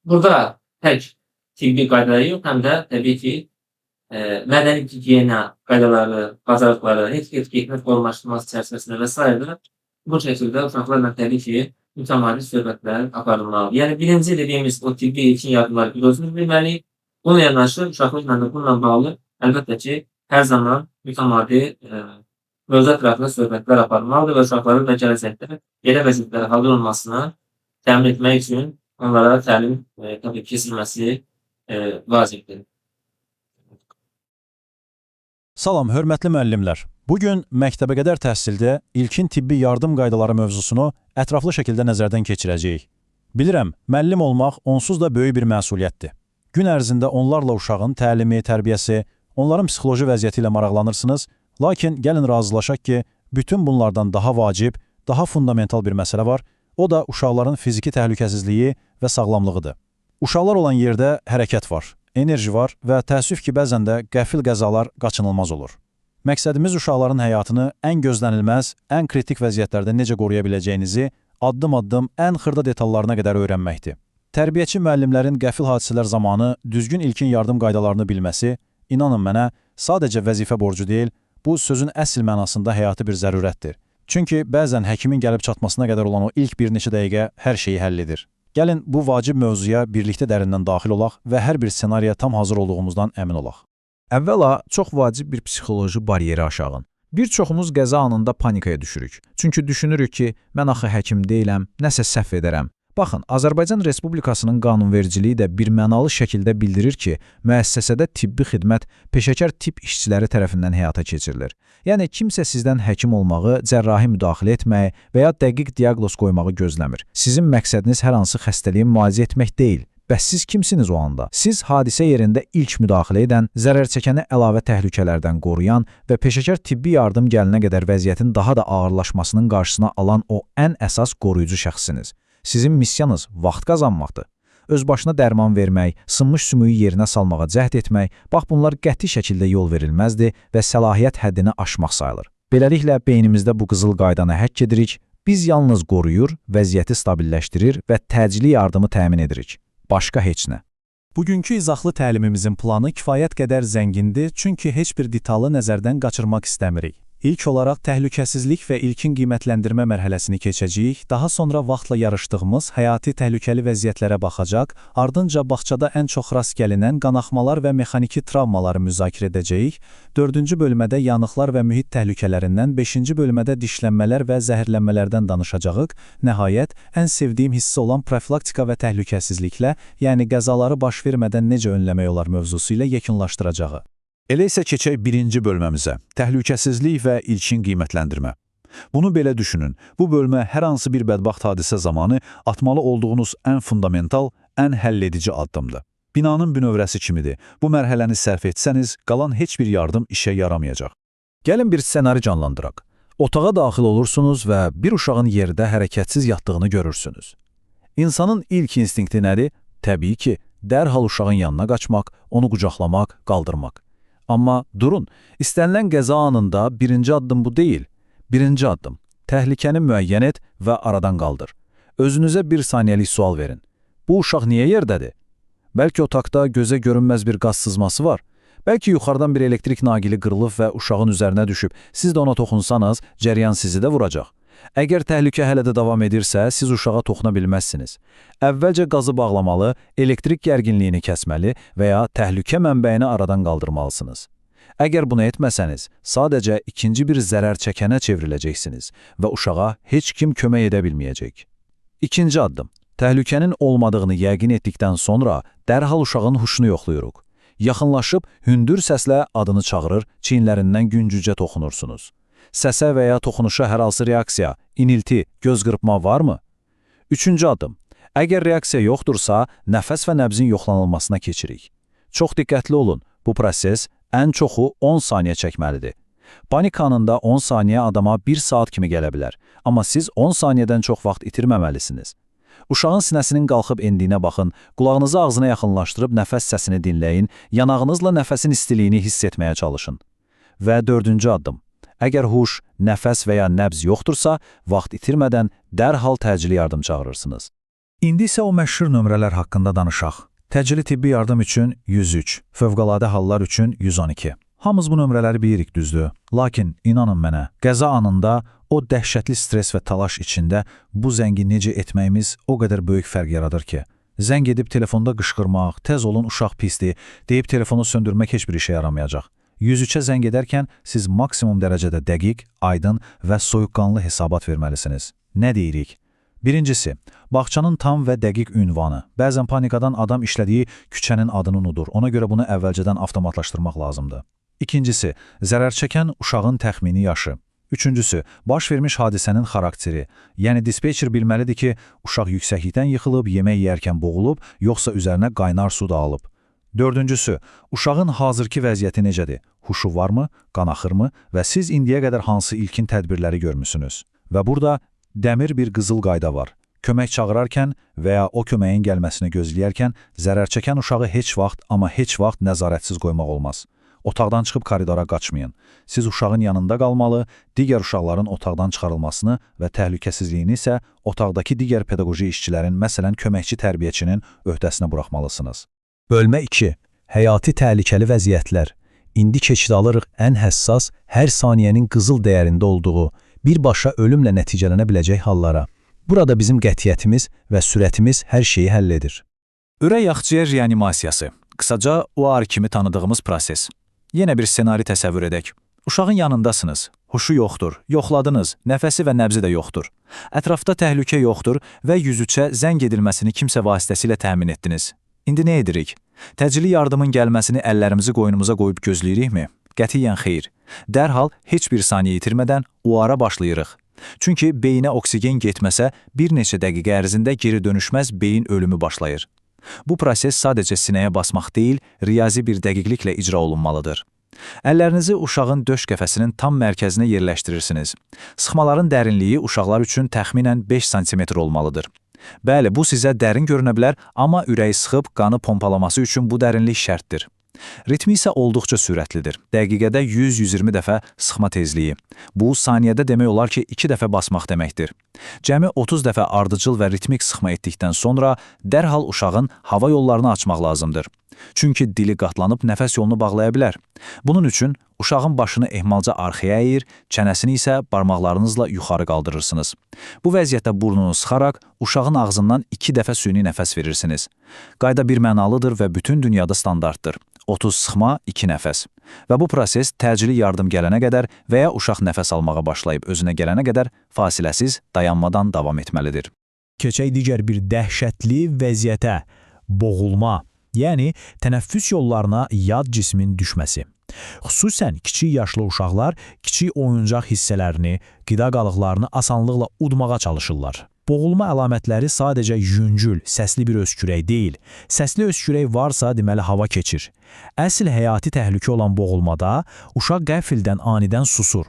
burada tək tibbi qaydaları yox, həm də təbii ki, mədəni gigiyena qaydaları, bacarıqları, etiketinin formalaşdırılması çərçivəsində və s. bu şəkildə uşaqlarla təbii ki, mütəmadi söhbətlər aparılmalı. Yəni, birinci dediyimiz o tibbi ilkin yardımları biz özümüz bilməliyik. Bununla yanaşı, uşaqlarla da bununla bağlı əlbəttə ki, hər zaman mütəmadi mövzu ətrafında söhbətlər aparılmalıdır və uşaqların da gələcəkdə belə vəziyyətlərə hazır olmasını təmin etmək üçün onlara təlim təbii keçirilməsi vacibdir. Salam, hörmətli müəllimlər. Bugün məktəbəqədər təhsildə ilkin tibbi yardım qaydaları mövzusunu ətraflı şəkildə nəzərdən keçirəcəyik. Bilirəm, müəllim olmaq onsuz da böyük bir məsuliyyətdir. Gün ərzində onlarla uşağın təlimi, tərbiyəsi, onların psixoloji vəziyyəti ilə maraqlanırsınız, lakin gəlin razılaşaq ki, bütün bunlardan daha vacib, daha fundamental bir məsələ var, o da uşaqların fiziki təhlükəsizliyi və sağlamlığıdır. Uşaqlar olan yerdə hərəkət var, enerji var və təəssüf ki, bəzən də qəfil qəzalar qaçınılmaz olur. Məqsədimiz uşaqların həyatını ən gözlənilməz, ən kritik vəziyyətlərdə necə qoruya biləcəyinizi addım-addım ən xırda detallarına qədər öyrənməkdir. Tərbiyəçi müəllimlərin qəfil hadisələr zamanı düzgün ilkin yardım qaydalarını bilməsi, inanın mənə, sadəcə vəzifə borcu deyil, bu sözün əsl mənasında həyati bir zərurətdir. Çünki bəzən həkimin gəlib çatmasına qədər olan o ilk bir neçə dəqiqə hər şeyi həll edir. Gəlin bu vacib mövzuya birlikdə dərindən daxil olaq və hər bir ssenariyə tam hazır olduğumuzdan əmin olaq. Əvvəla, çox vacib bir psixoloji bariyeri aşağın. Bir çoxumuz qəza anında panikaya düşürük. Çünki düşünürük ki, mən axı həkim deyiləm, nəsə səhv edərəm. Baxın, Azərbaycan Respublikasının qanunvericiliyi də birmənalı şəkildə bildirir ki, müəssisədə tibbi xidmət peşəkar tibb işçiləri tərəfindən həyata keçirilir. Yəni, kimsə sizdən həkim olmağı, cərrahi müdaxilə etməyi və ya dəqiq diaqnoz qoymağı gözləmir. Sizin məqsədiniz hər hansı xəstəliyi müalicə etmək deyil. Bəs siz kimsiniz o anda? Siz hadisə yerində ilk müdaxilə edən, zərərçəkəni əlavə təhlükələrdən qoruyan və peşəkar tibbi yardım gəlinə qədər vəziyyətin daha da ağırlaşmasının qarşısına alan o ən əsas qoruyucu şəxsiniz. Sizin missiyanız vaxt qazanmaqdır. Öz başına dərman vermək, sınmış sümüyü yerinə salmağa cəhd etmək, bax bunlar qəti şəkildə yol verilməzdir və səlahiyyət həddini aşmaq sayılır. Beləliklə, beynimizdə bu qızıl qaydanı həkk edirik, biz yalnız qoruyur, vəziyyəti stabilləşdirir və təcili yardımı təmin edirik. Başqa heç nə. Bugünkü izahlı təlimimizin planı kifayət qədər zəngindir, çünki heç bir detalı nəzərdən qaçırmaq istəmirik. İlk olaraq təhlükəsizlik və ilkin qiymətləndirmə mərhələsini keçəcəyik, daha sonra vaxtla yarışdığımız həyati təhlükəli vəziyyətlərə baxacaq, ardınca bağçada ən çox rast gəlinən qanaxmalar və mexaniki travmaları müzakirə edəcəyik, 4-cü bölmədə yanıqlar və mühit təhlükələrindən, 5-ci bölmədə dişlənmələr və zəhərlənmələrdən danışacağıq, nəhayət, ən sevdiyim hissi olan profilaktika və təhlükəsizliklə, yəni qəzaları baş vermədən necə önləmək olar mövzusu ilə yekunlaşdıracağı. Elə isə keçək birinci bölməmizə, təhlükəsizlik və ilkin qiymətləndirmə. Bunu belə düşünün, bu bölmə hər hansı bir bədbaxt hadisə zamanı atmalı olduğunuz ən fundamental, ən həlledici addımdır. Binanın bünövrəsi kimidir. Bu mərhələni sərf etsəniz, qalan heç bir yardım işə yaramayacaq. Gəlin bir ssenari canlandıraq. Otağa daxil olursunuz və bir uşağın yerdə hərəkətsiz yatdığını görürsünüz. İnsanın ilk instinkti nədir? Təbii ki, dərhal uşağın yanına qaçmaq, onu qucaqlamaq, qaldırmaq. Amma durun, istənilən qəza anında birinci addım bu deyil. Birinci addım, təhlükəni müəyyən et və aradan qaldır. Özünüzə bir saniyəlik sual verin. Bu uşaq niyə yerdədir? Bəlkə otaqda gözə görünməz bir qaz sızması var. Bəlkə yuxarıdan bir elektrik naqili qırılıb və uşağın üzərinə düşüb. Siz də ona toxunsanız, cəryan sizi də vuracaq. Əgər təhlükə hələ də davam edirsə, siz uşağa toxuna bilməzsiniz. Əvvəlcə qazı bağlamalı, elektrik gərginliyini kəsməli və ya təhlükə mənbəyini aradan qaldırmalısınız. Əgər bunu etməsəniz, sadəcə ikinci bir zərər çəkənə çevriləcəksiniz və uşağa heç kim kömək edə bilməyəcək. İkinci addım. Təhlükənin olmadığını yəqin etdikdən sonra dərhal uşağın huşunu yoxlayırıq. Yaxınlaşıb hündür səslə adını çağırır, çiyinlərindən güncücə toxunursunuz. Səsə və ya toxunuşa hər hansı reaksiya, inilti, göz qırpma varmı? Üçüncü addım. Əgər reaksiya yoxdursa, nəfəs və nəbzin yoxlanılmasına keçirik. Çox diqqətli olun, bu proses ən çoxu 10 saniyə çəkməlidir. Panik anında 10 saniyə adama 1 saat kimi gələ bilər, amma siz 10 saniyədən çox vaxt itirməməlisiniz. Uşağın sinəsinin qalxıb endiyinə baxın, qulağınızı ağzına yaxınlaşdırıb nəfəs səsini dinləyin, yanağınızla nəfəsin istiliyini hiss etməyə çalışın. Və dördüncü addım. Əgər huş, nəfəs və ya nəbz yoxdursa, vaxt itirmədən dərhal təcili yardım çağırırsınız. İndi isə o məşhur nömrələr haqqında danışaq. Təcili tibbi yardım üçün 103, fövqəladə hallar üçün 112. Hamımız bu nömrələri bilirik, düzdür. Lakin inanın mənə, qəza anında o dəhşətli stres və talaş içində bu zəngi necə etməyimiz o qədər böyük fərq yaradır ki. Zəng edib telefonda qışqırmaq, tez olun uşaq pisdir, deyib telefonu söndürmək heç bir işə yaramayacaq. 103-ə zəng edərkən siz maksimum dərəcədə dəqiq, aydın və soyuqqanlı hesabat verməlisiniz. Nə deyirik? Birincisi, bağçanın tam və dəqiq ünvanı. Bəzən panikadan adam işlədiyi küçənin adını unudur, ona görə bunu əvvəlcədən avtomatlaşdırmaq lazımdır. İkincisi, zərər çəkən uşağın təxmini yaşı. Üçüncüsü, baş vermiş hadisənin xarakteri. Yəni dispetçer bilməlidir ki, uşaq yüksəklikdən yıxılıb, yemək yeyərkən boğulub, yoxsa üzərinə qaynar su da alıb. Dördüncüsü, uşağın hazırki vəziyyəti necədir? Huşu varmı, qan axırmı və siz indiyə qədər hansı ilkin tədbirləri görmüsünüz? Və burada dəmir bir qızıl qayda var. Kömək çağırarkən və ya o köməyin gəlməsini gözləyərkən zərər çəkən uşağı heç vaxt, amma heç vaxt nəzarətsiz qoymaq olmaz. Otaqdan çıxıb koridora qaçmayın. Siz uşağın yanında qalmalı, digər uşaqların otaqdan çıxarılmasını və təhlükəsizliyini isə otaqdakı digər pedaqoji işçilərin, məsələn, köməkçi tərbiyəçinin öhdəsinə buraxmalısınız. Bölmə 2. Həyati təhlükəli vəziyyətlər. İndi keçid alırıq ən həssas, hər saniyənin qızıl dəyərində olduğu, birbaşa ölümlə nəticələnə biləcək hallara. Burada bizim qətiyyətimiz və sürətimiz hər şeyi həll edir. Ürək akciğer reanimasiyası, qısaca OAR kimi tanıdığımız proses. Yenə bir ssenari təsəvvür edək. Uşağın yanındasınız, huşu yoxdur, yoxladınız, nəfəsi və nəbzi də yoxdur. Ətrafda təhlükə yoxdur və 103-ə zəng edilməsini kimsə vasitəsilə təmin etdiniz. İndi nə edirik? Təcili yardımın gəlməsini əllərimizi qoynumuza qoyub gözləyirikmi? Qətiyyən xeyr. Dərhal heç bir saniyə itirmədən OAR-a başlayırıq. Çünki beyinə oksigen getməsə, bir neçə dəqiqə ərzində geri dönüşməz beyin ölümü başlayır. Bu proses sadəcə sinəyə basmaq deyil, riyazi bir dəqiqliklə icra olunmalıdır. Əllərinizi uşağın döş qəfəsinin tam mərkəzinə yerləşdirirsiniz. Sıxmaların dərinliyi uşaqlar üçün təxminən 5 sm olmalıdır. Bəli, bu sizə dərin görünə bilər, amma ürəyi sıxıb qanı pompalaması üçün bu dərinlik şərtdir. Ritmi isə olduqca sürətlidir. Dəqiqədə 100-120 dəfə sıxma tezliyi. Bu, saniyədə demək olar ki, 2 dəfə basmaq deməkdir. Cəmi 30 dəfə ardıcıl və ritmik sıxma etdikdən sonra dərhal uşağın hava yollarını açmaq lazımdır. Çünki dili qatlanıb nəfəs yolunu bağlaya bilər. Bunun üçün uşağın başını ehmalca arxaya əyir, çənəsini isə barmaqlarınızla yuxarı qaldırırsınız. Bu vəziyyətdə burnunu sıxaraq uşağın ağzından 2 dəfə süni nəfəs verirsiniz. Qayda birmənalıdır və bütün dünyada standartdır. 30 sıxma, 2 nəfəs. Və bu proses təcili yardım gələnə qədər və ya uşaq nəfəs almağa başlayıb özünə gələnə qədər fasiləsiz, dayanmadan davam etməlidir. Keçək digər bir dəhşətli vəziyyətə, boğulma, yəni tənəffüs yollarına yad cismin düşməsi. Xüsusən kiçik yaşlı uşaqlar kiçik oyuncaq hissələrini, qida qalıqlarını asanlıqla udmağa çalışırlar. Boğulma əlamətləri sadəcə yüngül, səsli bir öskürək deyil. Səsli öskürək varsa, deməli hava keçir. Əsl həyati təhlükə olan boğulmada uşaq qəfildən anidən susur.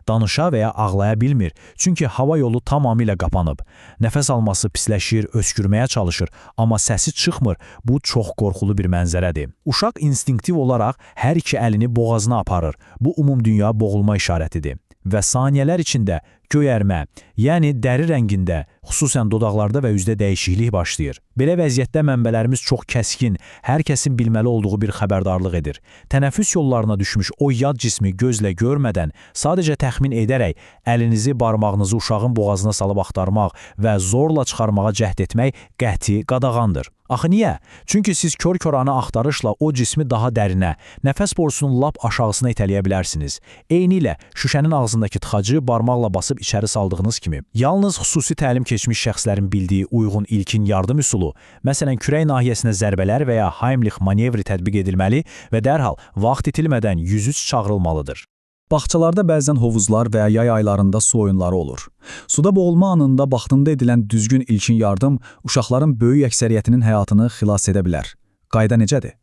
Danışa və ya ağlaya bilmir, çünki hava yolu tamamilə qapanıb. Nəfəs alması pisləşir, öskürməyə çalışır, amma səsi çıxmır. Bu çox qorxulu bir mənzərədir. Uşaq instinktiv olaraq hər iki əlini boğazına aparır. Bu umumdünya boğulma işarətidir. Və saniyələr içində göyərmə, yəni dəri rəngində, xüsusən dodaqlarda və üzdə dəyişiklik başlayır. Belə vəziyyətdə mənbələrimiz çox kəskin, hər kəsin bilməli olduğu bir xəbərdarlıq edir. Tənəffüs yollarına düşmüş o yad cismi gözlə görmədən, sadəcə təxmin edərək, əlinizi, barmağınızı uşağın boğazına salıb axtarmaq və zorla çıxarmağa cəhd etmək qəti qadağandır. Axı niyə? Çünki siz kör-köranı axtarışla o cismi daha dərinə, nəfəs borusunun lap aşağısına itələyə bilərsiniz. Eynilə şüşənin ağzındakı tıxacı barmaqla basıb içəri saldığınız kimi. Yalnız xüsusi təlim keçmiş şəxslərin bildiyi uyğun ilkin yardım üsulu, məsələn kürək nahiyəsinə zərbələr və ya Heimlich manevri tətbiq edilməli və dərhal vaxt itilmədən 103 çağırılmalıdır. Bağçalarda bəzən hovuzlar və ya yay aylarında su oyunları olur. Suda boğulma anında vaxtında edilən düzgün ilkin yardım uşaqların böyük əksəriyyətinin həyatını xilas edə bilər. Qayda necədir?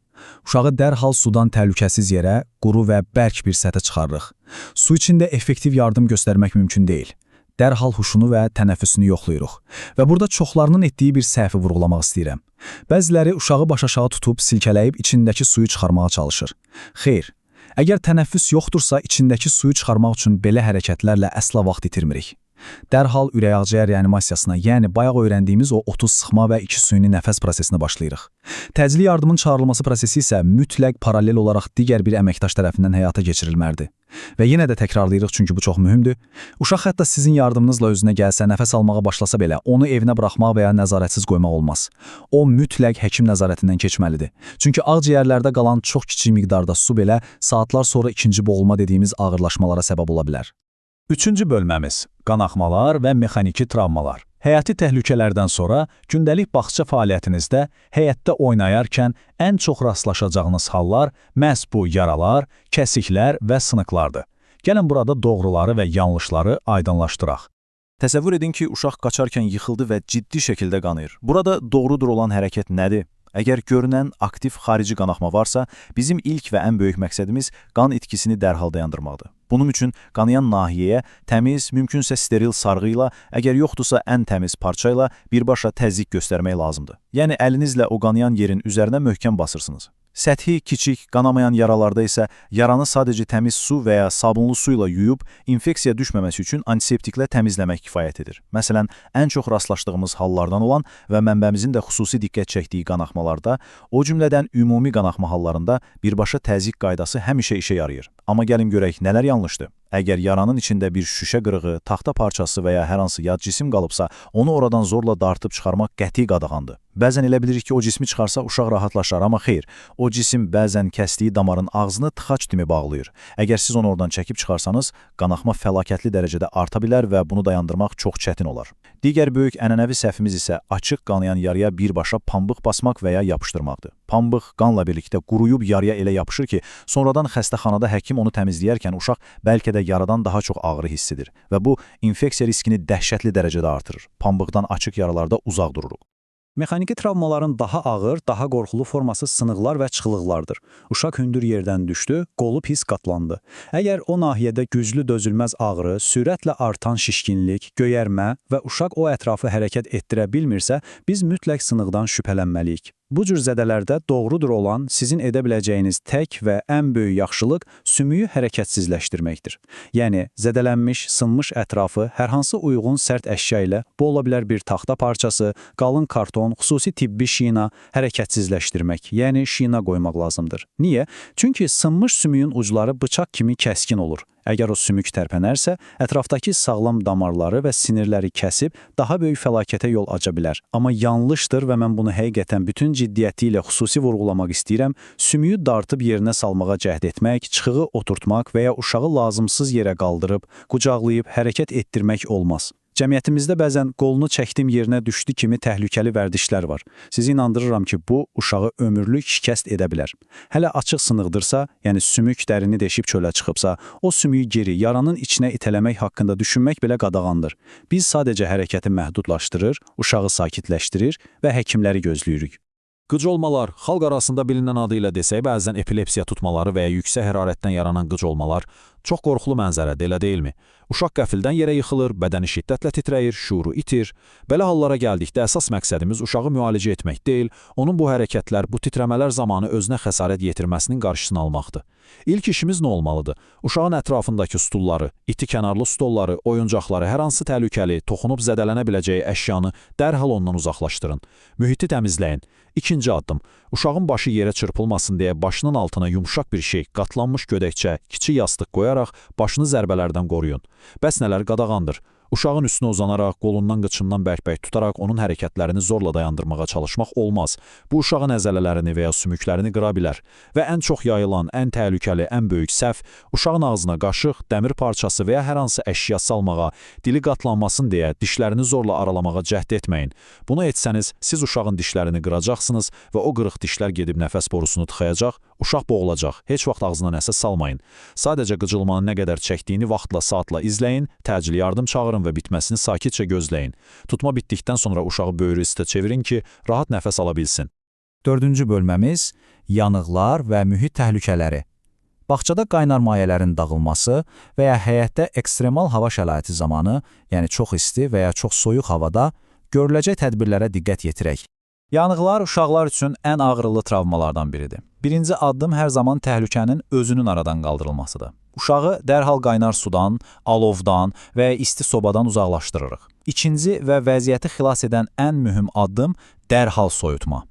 Uşağı dərhal sudan təhlükəsiz yerə, quru və bərk bir səthə çıxarırıq. Su içində effektiv yardım göstərmək mümkün deyil. Dərhal huşunu və tənəffüsünü yoxlayırıq. Və burada çoxlarının etdiyi bir səhvi vurğulamaq istəyirəm. Bəziləri uşağı başaşağı tutub silkələyib içindəki suyu çıxarmağa çalışır. Xeyr. Əgər tənəffüs yoxdursa, içindəki suyu çıxarmaq üçün belə hərəkətlərlə əsla vaxt itirmirik. Dərhal ürək akciğer reanimasiyasına, yəni bayaq öyrəndiyimiz o 30 sıxma və 2 süni nəfəs prosesinə başlayırıq. Təcili yardımın çağırılması prosesi isə mütləq paralel olaraq digər bir əməkdaş tərəfindən həyata keçirilməlidir. Və yenə də təkrarlayırıq, çünki bu çox mühümdür. Uşaq hətta sizin yardımınızla özünə gəlsə, nəfəs almağa başlasa belə, onu evinə buraxmaq və ya nəzarətsiz qoymaq olmaz. O mütləq həkim nəzarətindən keçməlidir. Çünki ağciyərlərdə qalan çox kiçik miqdarda su belə saatlar sonra ikinci boğulma dediyimiz ağırlaşmalara səbəb ola bilər. Üçüncü bölməmiz – qanaxmalar və mexaniki travmalar. Həyati təhlükələrdən sonra gündəlik bağça fəaliyyətinizdə həyətdə oynayarkən ən çox rastlaşacağınız hallar məhz bu yaralar, kəsiklər və sınıqlardır. Gəlin burada doğruları və yanlışları aydınlaşdıraq. Təsəvvür edin ki, uşaq qaçarkən yıxıldı və ciddi şəkildə qanayır. Burada doğrudur olan hərəkət nədir? Əgər görünən aktiv xarici qanaxma varsa, bizim ilk və ən böyük məqsədimiz qan itkisini dərhal dayandırmaqdır. Bunun üçün qanayan nahiyəyə təmiz, mümkünsə steril sarğı ilə, əgər yoxdursa ən təmiz parça ilə birbaşa təzyiq göstərmək lazımdır. Yəni əlinizlə o qanayan yerin üzərinə möhkəm basırsınız. Səthi, kiçik, qanamayan yaralarda isə yaranı sadəcə təmiz su və ya sabunlu su ilə yuyub, infeksiya düşməməsi üçün antiseptiklə təmizləmək kifayət edir. Məsələn, ən çox rastlaşdığımız hallardan olan və mənbəmizin də xüsusi diqqət çəkdiyi qanaxmalarda, o cümlədən ümumi qanaxma hallarında birbaşa təzyiq qaydası həmişə işə yarayır. Amma gəlin görək nələr yanlışdır. Əgər yaranın içində bir şüşə qırığı, taxta parçası və ya hər hansı yad cisim qalıbsa, onu oradan zorla dartıb çıxarmaq qəti qadağandır. Bəzən elə bilirik ki, o cismi çıxarsa uşaq rahatlaşar, amma xeyr, o cisim bəzən kəsdiyi damarın ağzını tıxac kimi bağlayır. Əgər siz onu oradan çəkib çıxarsanız, qanaxma fəlakətli dərəcədə arta bilər və bunu dayandırmaq çox çətin olar. Digər böyük ənənəvi səhvimiz isə açıq qanayan yarıya birbaşa pambıq basmaq və ya yapışdırmaqdır. Pambıq qanla birlikdə quruyub yarıya elə yapışır ki, sonradan xəstəxanada həkim onu təmizləyərkən uşaq bəlkə də yaradan daha çox ağrı hiss edir və bu infeksiya riskini dəhşətli dərəcədə artırır. Pambıqdan açıq yaralarda uzaq dururuq. Mexaniki travmaların daha ağır, daha qorxulu forması sınıqlar və çıxılıqlardır. Uşaq hündür yerdən düşdü, qolu pis qatlandı. Əgər o nahiyədə güclü dözülməz ağrı, sürətlə artan şişkinlik, göyərmə və uşaq o ətrafı hərəkət etdirə bilmirsə, biz mütləq sınıqdan şübhələnməliyik. Bu cür zədələrdə doğrudur olan sizin edə biləcəyiniz tək və ən böyük yaxşılıq sümüyü hərəkətsizləşdirməkdir. Yəni, zədələnmiş, sınmış ətrafı hər hansı uyğun sərt əşya ilə, bu ola bilər bir taxta parçası, qalın karton, xüsusi tibbi şina hərəkətsizləşdirmək, yəni şina qoymaq lazımdır. Niyə? Çünki sınmış sümüyün ucları bıçaq kimi kəskin olur. Əgər o sümük tərpənərsə, ətrafdakı sağlam damarları və sinirləri kəsib daha böyük fəlakətə yol aça bilər. Amma yanlışdır və mən bunu həqiqətən bütün ciddiyyəti ilə xüsusi vurğulamaq istəyirəm. Sümüyü dartıb yerinə salmağa cəhd etmək, çıxığı oturtmaq və ya uşağı lazımsız yerə qaldırıb, qucaqlayıb hərəkət etdirmək olmaz. Cəmiyyətimizdə bəzən qolunu çəkdim yerinə düşdü kimi təhlükəli vərdişlər var. Sizi inandırıram ki, bu uşağı ömürlük şikəst edə bilər. Hələ açıq sınıqdırsa, yəni sümük dərini deşib çölə çıxıbsa, o sümüyü geri yaranın içinə itələmək haqqında düşünmək belə qadağandır. Biz sadəcə hərəkəti məhdudlaşdırır, uşağı sakitləşdirir və həkimləri gözləyirik. Qıcolmalar, xalq arasında bilinən adı ilə desək, bəzən epilepsiya tutmaları və ya yüksək hərarətdən yaranan qıcolmalar çox qorxulu mənzərədir, elə deyilmi? Uşaq qəfildən yerə yıxılır, bədəni şiddətlə titrəyir, şuuru itir. Belə hallara gəldikdə əsas məqsədimiz uşağı müalicə etmək deyil, onun bu hərəkətlər, bu titrəmələr zamanı özünə xəsarət yetirməsinin qarşısını almaqdır. İlk işimiz nə olmalıdır? Uşağın ətrafındakı stulları, iti kənarlı stolları, oyuncaqları, hər hansı təhlükəli, toxunub zədələnə biləcəyi əşyanı dərhal ondan uzaqlaşdırın. Mühiti təmizləyin. İkinci addım, uşağın başı yerə çırpılmasın deyə başının altına yumşaq bir şey, qatlanmış gödəkçə, kiçik yastıq qoyaraq başını zərbələrdən qoruyun. Bəs nələr qadağandır? Uşağın üstünə uzanaraq, qolundan qıçından bərk-bərk tutaraq onun hərəkətlərini zorla dayandırmağa çalışmaq olmaz. Bu uşağın əzələlərini və ya sümüklərini qıra bilər. Və ən çox yayılan, ən təhlükəli, ən böyük səhv, uşağın ağzına qaşıq, dəmir parçası və ya hər hansı əşya salmağa, dili qatlanmasın deyə dişlərini zorla aralamağa cəhd etməyin. Bunu etsəniz, siz uşağın dişlərini qıracaqsınız və o qırıq dişlər gedib nəfəs borusunu tıxayacaq, uşaq boğulacaq. Heç vaxt ağzına nəsə salmayın. Sadəcə qıcılmanın nə qədər çəkdiyini vaxtla, saatla izləyin, təcili yardım çağırın və bitməsini sakitcə gözləyin. Tutma bitdikdən sonra uşağı böyrü üstə çevirin ki, rahat nəfəs ala bilsin. 4-cü bölməmiz yanıqlar və mühit təhlükələri. Bağçada qaynar mayələrin dağılması və ya həyətdə ekstremal hava şəraiti zamanı, yəni çox isti və ya çox soyuq havada görüləcək tədbirlərə diqqət yetirək. Yanıqlar uşaqlar üçün ən ağrılı travmalardan biridir. Birinci addım hər zaman təhlükənin özünün aradan qaldırılmasıdır. Uşağı dərhal qaynar sudan, alovdan və isti sobadan uzaqlaşdırırıq. İkinci və vəziyyəti xilas edən ən mühüm addım dərhal soyutma.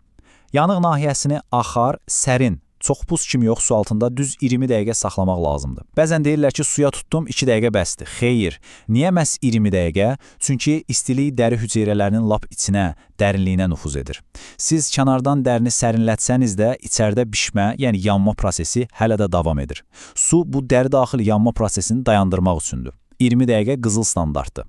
Yanıq nahiyəsini axar, sərin, çox buz kimi yox su altında düz 20 dəqiqə saxlamaq lazımdır. Bəzən deyirlər ki, suya tutdum 2 dəqiqə bəsdir. Xeyr, niyə məhz 20 dəqiqə? Çünki istilik dəri hüceyrələrinin lap içinə, dərinliyinə nüfuz edir. Siz kənardan dərini sərinlətsəniz də içəridə bişmə, yəni yanma prosesi hələ də davam edir. Su bu dəri daxil yanma prosesini dayandırmaq üçündür. 20 dəqiqə qızıl standartdır.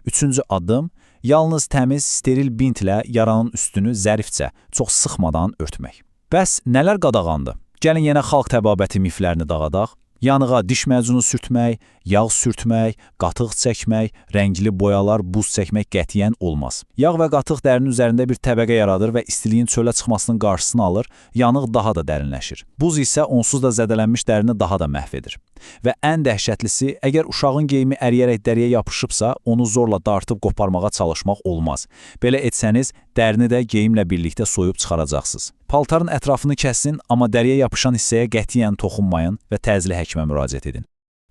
Üçüncü addım, yalnız təmiz, steril bintlə yaranın üstünü zərifcə, çox sıxmadan örtmək. Bəs nələr qadağandır? Gəlin yenə xalq təbabəti miflərini dağıdaq. Yanığa diş macunu sürtmək, yağ sürtmək, qatıq çəkmək, rəngli boyalar, buz çəkmək qətiyyən olmaz. Yağ və qatıq dərinin üzərində bir təbəqə yaradır və istiliyin çölə çıxmasının qarşısını alır, yanıq daha da dərinləşir. Buz isə onsuz da zədələnmiş dərini daha da məhv edir. Və ən dəhşətlisi, əgər uşağın geyimi əriyərək dəriyə yapışıbsa, onu zorla dartıb qoparmağa çalışmaq olmaz. Belə etsəniz, dərini də geyimlə birlikdə soyub çıxaracaqsınız. Paltarın ətrafını kəsin, amma dəriyə yapışan hissəyə qətiyyən toxunmayın və təcili həkimə müraciət edin.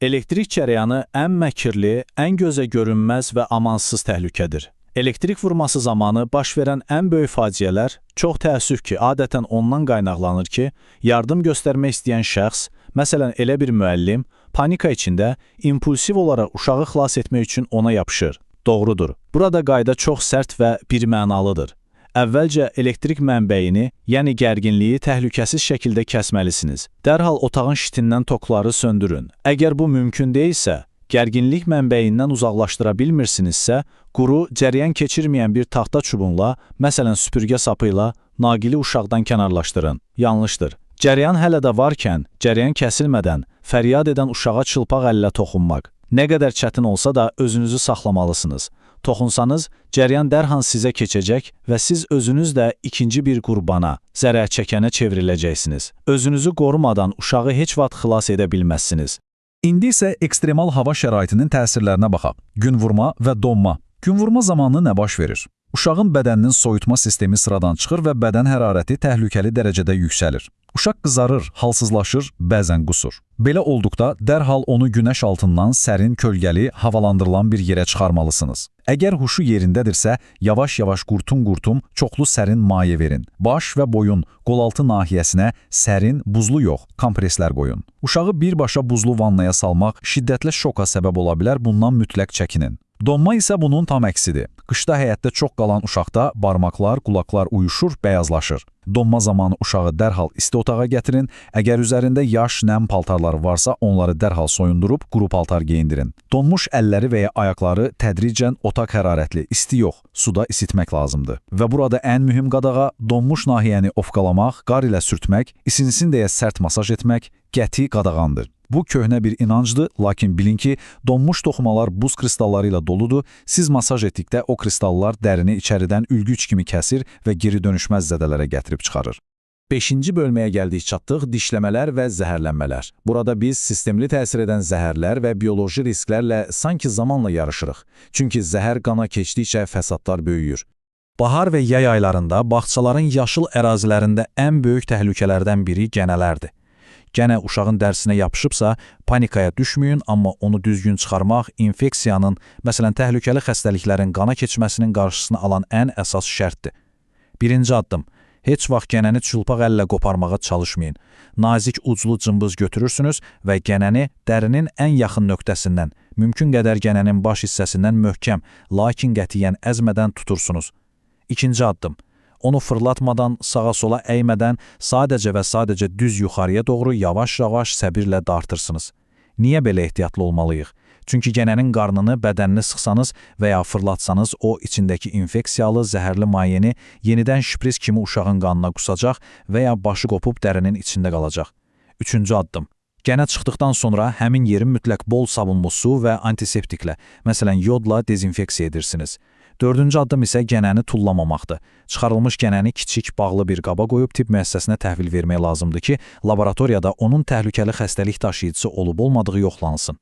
Elektrik cərəyanı ən məkirli, ən gözə görünməz və amansız təhlükədir. Elektrik vurması zamanı baş verən ən böyük faciələr çox təəssüf ki, adətən ondan qaynaqlanır ki, yardım göstərmək istəyən şəxs, məsələn elə bir müəllim, panika içində impulsiv olaraq uşağı xilas etmək üçün ona yapışır. Doğrudur. Burada qayda çox sərt və birmənalıdır. Əvvəlcə elektrik mənbəyini, yəni gərginliyi təhlükəsiz şəkildə kəsməlisiniz. Dərhal otağın şitindən tokları söndürün. Əgər bu mümkün deyilsə, gərginlik mənbəyindən uzaqlaşdıra bilmirsinizsə, quru, cərəyan keçirməyən bir taxta çubuqla, məsələn süpürgə sapı ilə naqili uşaqdan kənarlaşdırın. Yanlışdır. Cərəyan hələ də varkən, cərəyan kəsilmədən, fəryad edən uşağa çılpaq əllə toxunmaq. Nə qədər çətin olsa da özünüzü saxlamalısınız. Toxunsanız, cərəyan dərhal sizə keçəcək və siz özünüz də ikinci bir qurbana, zərər çəkənə çevriləcəksiniz. Özünüzü qorumadan uşağı heç vaxt xilas edə bilməzsiniz. İndi isə ekstremal hava şəraitinin təsirlərinə baxaq. Günvurma və donma. Günvurma zamanı nə baş verir? Uşağın bədəninin soyutma sistemi sıradan çıxır və bədən hərarəti təhlükəli dərəcədə yüksəlir. Uşaq qızarır, halsızlaşır, bəzən qusur. Belə olduqda dərhal onu günəş altından sərin, kölgəli, havalandırılan bir yerə çıxarmalısınız. Əgər huşu yerindədirsə, yavaş-yavaş qurtum-qurtum çoxlu sərin maye verin. Baş və boyun, qolaltı nahiyəsinə sərin, buzlu yox, kompreslər qoyun. Uşağı birbaşa buzlu vannaya salmaq şiddətli şoka səbəb ola bilər, bundan mütləq çəkinin. Donma isə bunun tam əksidir. Qışda həyətdə çox qalan uşaqda barmaqlar, qulaqlar uyuşur, bəyazlaşır. Donma zamanı uşağı dərhal isti otağa gətirin. Əgər üzərində yaş, nəm paltarları varsa, onları dərhal soyundurub quru paltar geyindirin. Donmuş əlləri və ya ayaqları tədricən otaq hərarətli, isti yox, suda isitmək lazımdır. Və burada ən mühüm qadağa donmuş nahiyəni ofqalamaq, qar ilə sürtmək, isinsin deyə sərt masaj etmək qəti qadağandır. Bu köhnə bir inancdır, lakin bilin ki, donmuş toxumalar buz kristalları ilə doludur. Siz masaj etdikdə o kristallar dərini içəridən ülgüc kimi kəsir və geri dönüşməz zədələrə gətirib çıxarır. 5-ci bölməyə gəldik çatdıq, dişləmələr və zəhərlənmələr. Burada biz sistemli təsir edən zəhərlər və bioloji risklərlə sanki zamanla yarışırıq. Çünki zəhər qana keçdikcə fəsadlar böyüyür. Bahar və yay aylarında bağçaların yaşıl ərazilərində ən böyük təhlükələrdən biri gənələrdir. Gənə uşağın dərsinə yapışıbsa, panikaya düşməyin, amma onu düzgün çıxarmaq infeksiyanın, məsələn təhlükəli xəstəliklərin qana keçməsinin qarşısını alan ən əsas şərtdir. Birinci addım. Heç vaxt gənəni çılpaq əllə qoparmağa çalışmayın. Nazik uclu cımbız götürürsünüz və gənəni dərinin ən yaxın nöqtəsindən, mümkün qədər gənənin baş hissəsindən möhkəm, lakin qətiyyən əzmədən tutursunuz. İkinci addım. Onu fırlatmadan, sağa-sola əymədən sadəcə və sadəcə düz yuxarıya doğru yavaş-yavaş səbirlə dartırsınız. Niyə belə ehtiyatlı olmalıyıq? Çünki gənənin qarnını, bədənini sıxsanız və ya fırlatsanız, o içindəki infeksiyalı, zəhərli mayeni yenidən şpris kimi uşağın qanına qusacaq və ya başı qopub dərinin içində qalacaq. Üçüncü addım. Gənə çıxdıqdan sonra həmin yerin mütləq bol sabunlu su və antiseptiklə, məsələn yodla dezinfeksiya edirsiniz. Dördüncü addım isə gənəni tullamamaqdır. Çıxarılmış gənəni kiçik, bağlı bir qaba qoyub tibb müəssisəsinə təhvil vermək lazımdır ki, laboratoriyada onun təhlükəli xəstəlik daşıyıcısı olub-olmadığı yoxlansın.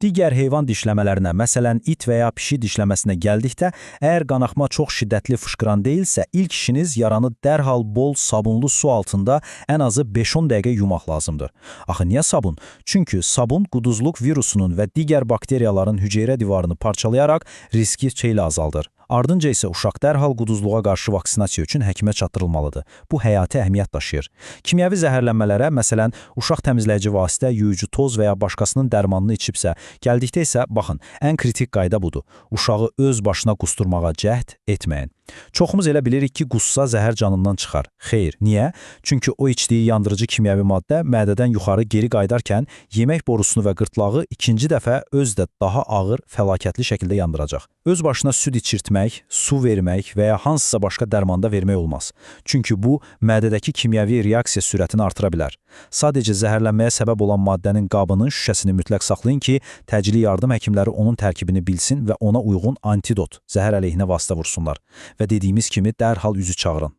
Digər heyvan dişləmələrinə, məsələn it və ya pişik dişləməsinə gəldikdə, əgər qanaxma çox şiddətli fışqıran deyilsə, ilk işiniz yaranı dərhal bol sabunlu su altında ən azı 5-10 dəqiqə yumaq lazımdır. Axı niyə sabun? Çünki sabun quduzluq virusunun və digər bakteriyaların hüceyrə divarını parçalayaraq riski xeyli azaldır. Ardınca isə uşaq dərhal quduzluğa qarşı vaksinasiya üçün həkimə çatdırılmalıdır. Bu həyati əhəmiyyət daşıyır. Kimyəvi zəhərlənmələrə, məsələn, uşaq təmizləyici vasitə, yuyucu toz və ya başqasının dərmanını içibsə, gəldikdə isə, baxın, ən kritik qayda budur. Uşağı öz başına qusturmağa cəhd etməyin. Çoxumuz elə bilirik ki, qussa zəhər canından çıxar. Xeyr, niyə? Çünki o içdiyi yandırıcı kimyəvi maddə mədədən yuxarı geri qaydarkən yemək borusunu və qırtlağı ikinci dəfə özdə daha ağır, fəlakətli şəkildə yandıracaq. Öz başına süd içirtmək, su vermək və ya hansısa başqa dərmanda vermək olmaz. Çünki bu, mədədəki kimyəvi reaksiya sürətini artıra bilər. Sadəcə zəhərlənməyə səbəb olan maddənin qabının şüşəsini mütləq saxlayın ki, təcili yardım həkimləri onun tərkibini bilsin və ona uyğun antidot, zəhər əleyhinə vasitə vursunlar. Və dediyimiz kimi dərhal üzü çağırın.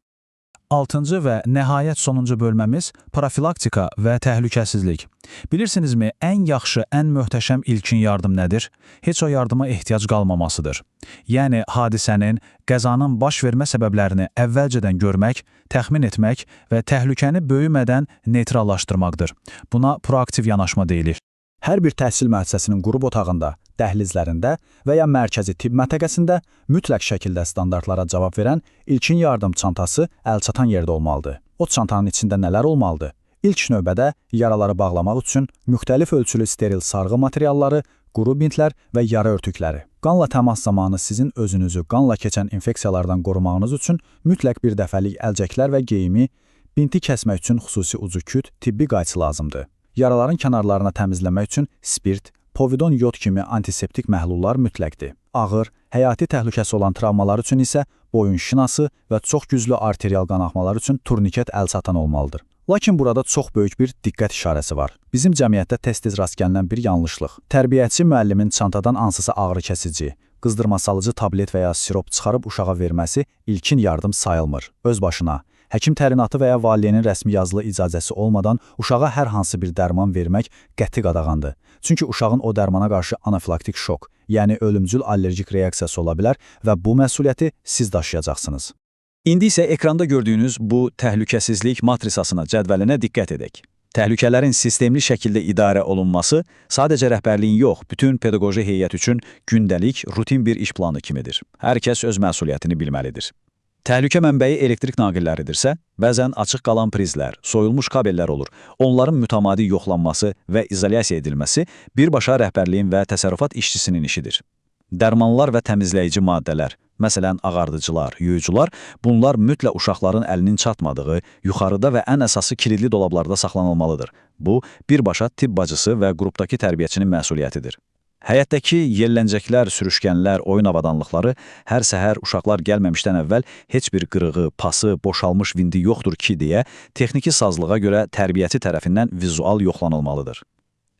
6-cı və nəhayət sonuncu bölməmiz profilaktika və təhlükəsizlik. Bilirsinizmi, ən yaxşı, ən möhtəşəm ilkin yardım nədir? Heç o yardıma ehtiyac qalmamasıdır. Yəni, hadisənin, qəzanın baş vermə səbəblərini əvvəlcədən görmək, təxmin etmək və təhlükəni böyümədən neytrallaşdırmaqdır. Buna proaktiv yanaşma deyilir. Hər bir təhsil müəssisəsinin qrup otağında, dəhlizlərində və ya mərkəzi tibb məntəqəsində mütləq şəkildə standartlara cavab verən ilkin yardım çantası əlçatan yerdə olmalıdır. O çantanın içində nələr olmalıdır? İlk növbədə yaraları bağlamaq üçün müxtəlif ölçülü steril sarğı materialları, quru bintlər və yara örtükləri. Qanla təmas zamanı sizin özünüzü qanla keçən infeksiyalardan qorumağınız üçün mütləq bir dəfəlik əlcəklər və geyimi, binti kəsmək üçün xüsusi ucu küt, tibbi qayçı lazımdır. Yaraların kənarlarına təmizləmək üçün spirt, povidon yod kimi antiseptik məhlullar mütləqdir. Ağır, həyati təhlükəsi olan travmalar üçün isə boyun şinası və çox güclü arterial qanaxmalar üçün turniket əlçatan olmalıdır. Lakin burada çox böyük bir diqqət işarəsi var. Bizim cəmiyyətdə tez-tez rast gəlinən bir yanlışlıq. Tərbiyəçi müəllimin çantadan hansısa ağrı kəsici, qızdırma salıcı tablet və ya sirop çıxarıb uşağa verməsi ilkin yardım sayılmır. Öz başına, həkim tərinatı və ya valideynin rəsmi yazılı icazəsi olmadan uşağa hər hansı bir dərman vermək qəti qadağandır. Çünki uşağın o dərmana qarşı anafilaktik şok, yəni ölümcül allergik reaksiyası ola bilər və bu məsuliyyəti siz daşıyacaqsınız. İndi isə ekranda gördüyünüz bu təhlükəsizlik matrisasına, cədvəlinə diqqət edək. Təhlükələrin sistemli şəkildə idarə olunması sadəcə rəhbərliyin yox, bütün pedaqoji heyət üçün gündəlik, rutin bir iş planı kimidir. Hər kəs öz məsuliyyətini bilməlidir. Təhlükə mənbəyi elektrik naqilləridirsə, bəzən açıq qalan prizlər, soyulmuş kabellər olur. Onların mütəmadi yoxlanması və izolyasiya edilməsi birbaşa rəhbərliyin və təsərrüfat işçisinin işidir. Dərmanlar və təmizləyici maddələr, məsələn ağardıcılar, yuyucular, bunlar mütləq uşaqların əlinin çatmadığı, yuxarıda və ən əsası kilidli dolablarda saxlanılmalıdır. Bu, birbaşa tibb bacısı və qrupdakı tərbiyəçinin məsuliyyətidir. Həyətdəki yelləncəklər, sürüşkənlər, oyun avadanlıqları hər səhər uşaqlar gəlməmişdən əvvəl heç bir qırığı, pası, boşalmış vindi yoxdur ki, deyə texniki sazlığa görə tərbiyəçi tərəfindən vizual yoxlanılmalıdır.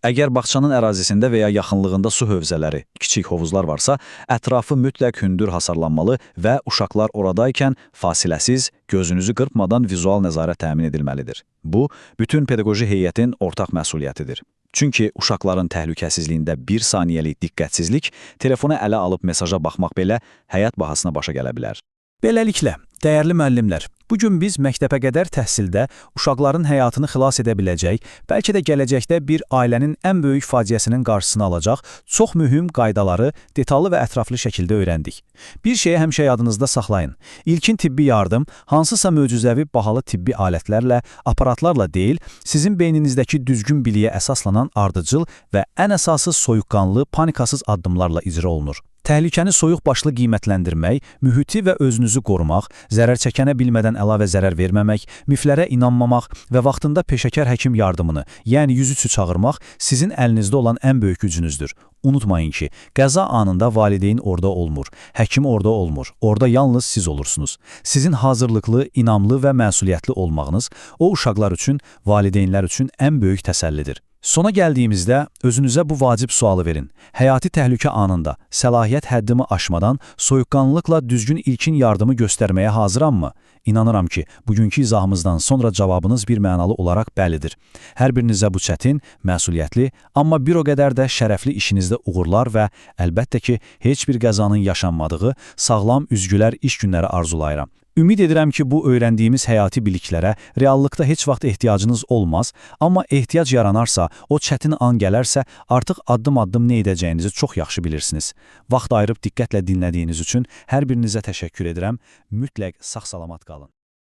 Əgər bağçanın ərazisində və ya yaxınlığında su hövzələri, kiçik hovuzlar varsa, ətrafı mütləq hündür hasarlanmalı və uşaqlar oradaykən fasiləsiz, gözünüzü qırpmadan vizual nəzarət təmin edilməlidir. Bu, bütün pedaqoji heyətin ortaq məsuliyyətidir. Çünki uşaqların təhlükəsizliyində bir saniyəlik diqqətsizlik, telefonu ələ alıb mesaja baxmaq belə həyat bahasına başa gələ bilər. Beləliklə, dəyərli müəllimlər, bugün biz məktəbə qədər təhsildə uşaqların həyatını xilas edə biləcək, bəlkə də gələcəkdə bir ailənin ən böyük faciəsinin qarşısını alacaq çox mühüm qaydaları detallı və ətraflı şəkildə öyrəndik. Bir şeyi həmişə yadınızda saxlayın. İlkin tibbi yardım hansısa möcüzəvi bahalı tibbi alətlərlə, aparatlarla deyil, sizin beyninizdəki düzgün biliyə əsaslanan ardıcıl və ən əsası soyuqqanlı, panikasız addımlarla icra olunur. Təhlükəni soyuq başlı qiymətləndirmək, mühiti və özünüzü qorumaq, zərər çəkənə bilmədən əlavə zərər verməmək, miflərə inanmamaq və vaxtında peşəkar həkim yardımını, yəni 103-ü çağırmaq sizin əlinizdə olan ən böyük gücünüzdür. Unutmayın ki, qəza anında valideyn orada olmur, həkim orada olmur, orada yalnız siz olursunuz. Sizin hazırlıqlı, inamlı və məsuliyyətli olmağınız o uşaqlar üçün, valideynlər üçün ən böyük təsəllidir. Sona gəldiyimizdə özünüzə bu vacib sualı verin. Həyati təhlükə anında səlahiyyət həddimi aşmadan soyuqqanlılıqla düzgün ilkin yardımı göstərməyə hazırammı? İnanıram ki, bugünkü izahımızdan sonra cavabınız bir mənalı olaraq bəlidir. Hər birinizə bu çətin, məsuliyyətli, amma bir o qədər də şərəfli işinizdə uğurlar və əlbəttə ki, heç bir qəzanın yaşanmadığı sağlam, üzgülər iş günləri arzulayıram. Ümid edirəm ki, bu öyrəndiyimiz həyati biliklərə reallıqda heç vaxt ehtiyacınız olmaz, amma ehtiyac yaranarsa, o çətin an gələrsə, artıq addım-addım nə edəcəyinizi çox yaxşı bilirsiniz. Vaxt ayırıb diqqətlə dinlədiyiniz üçün hər birinizə təşəkkür edirəm. Mütləq sağ-salamat qalın.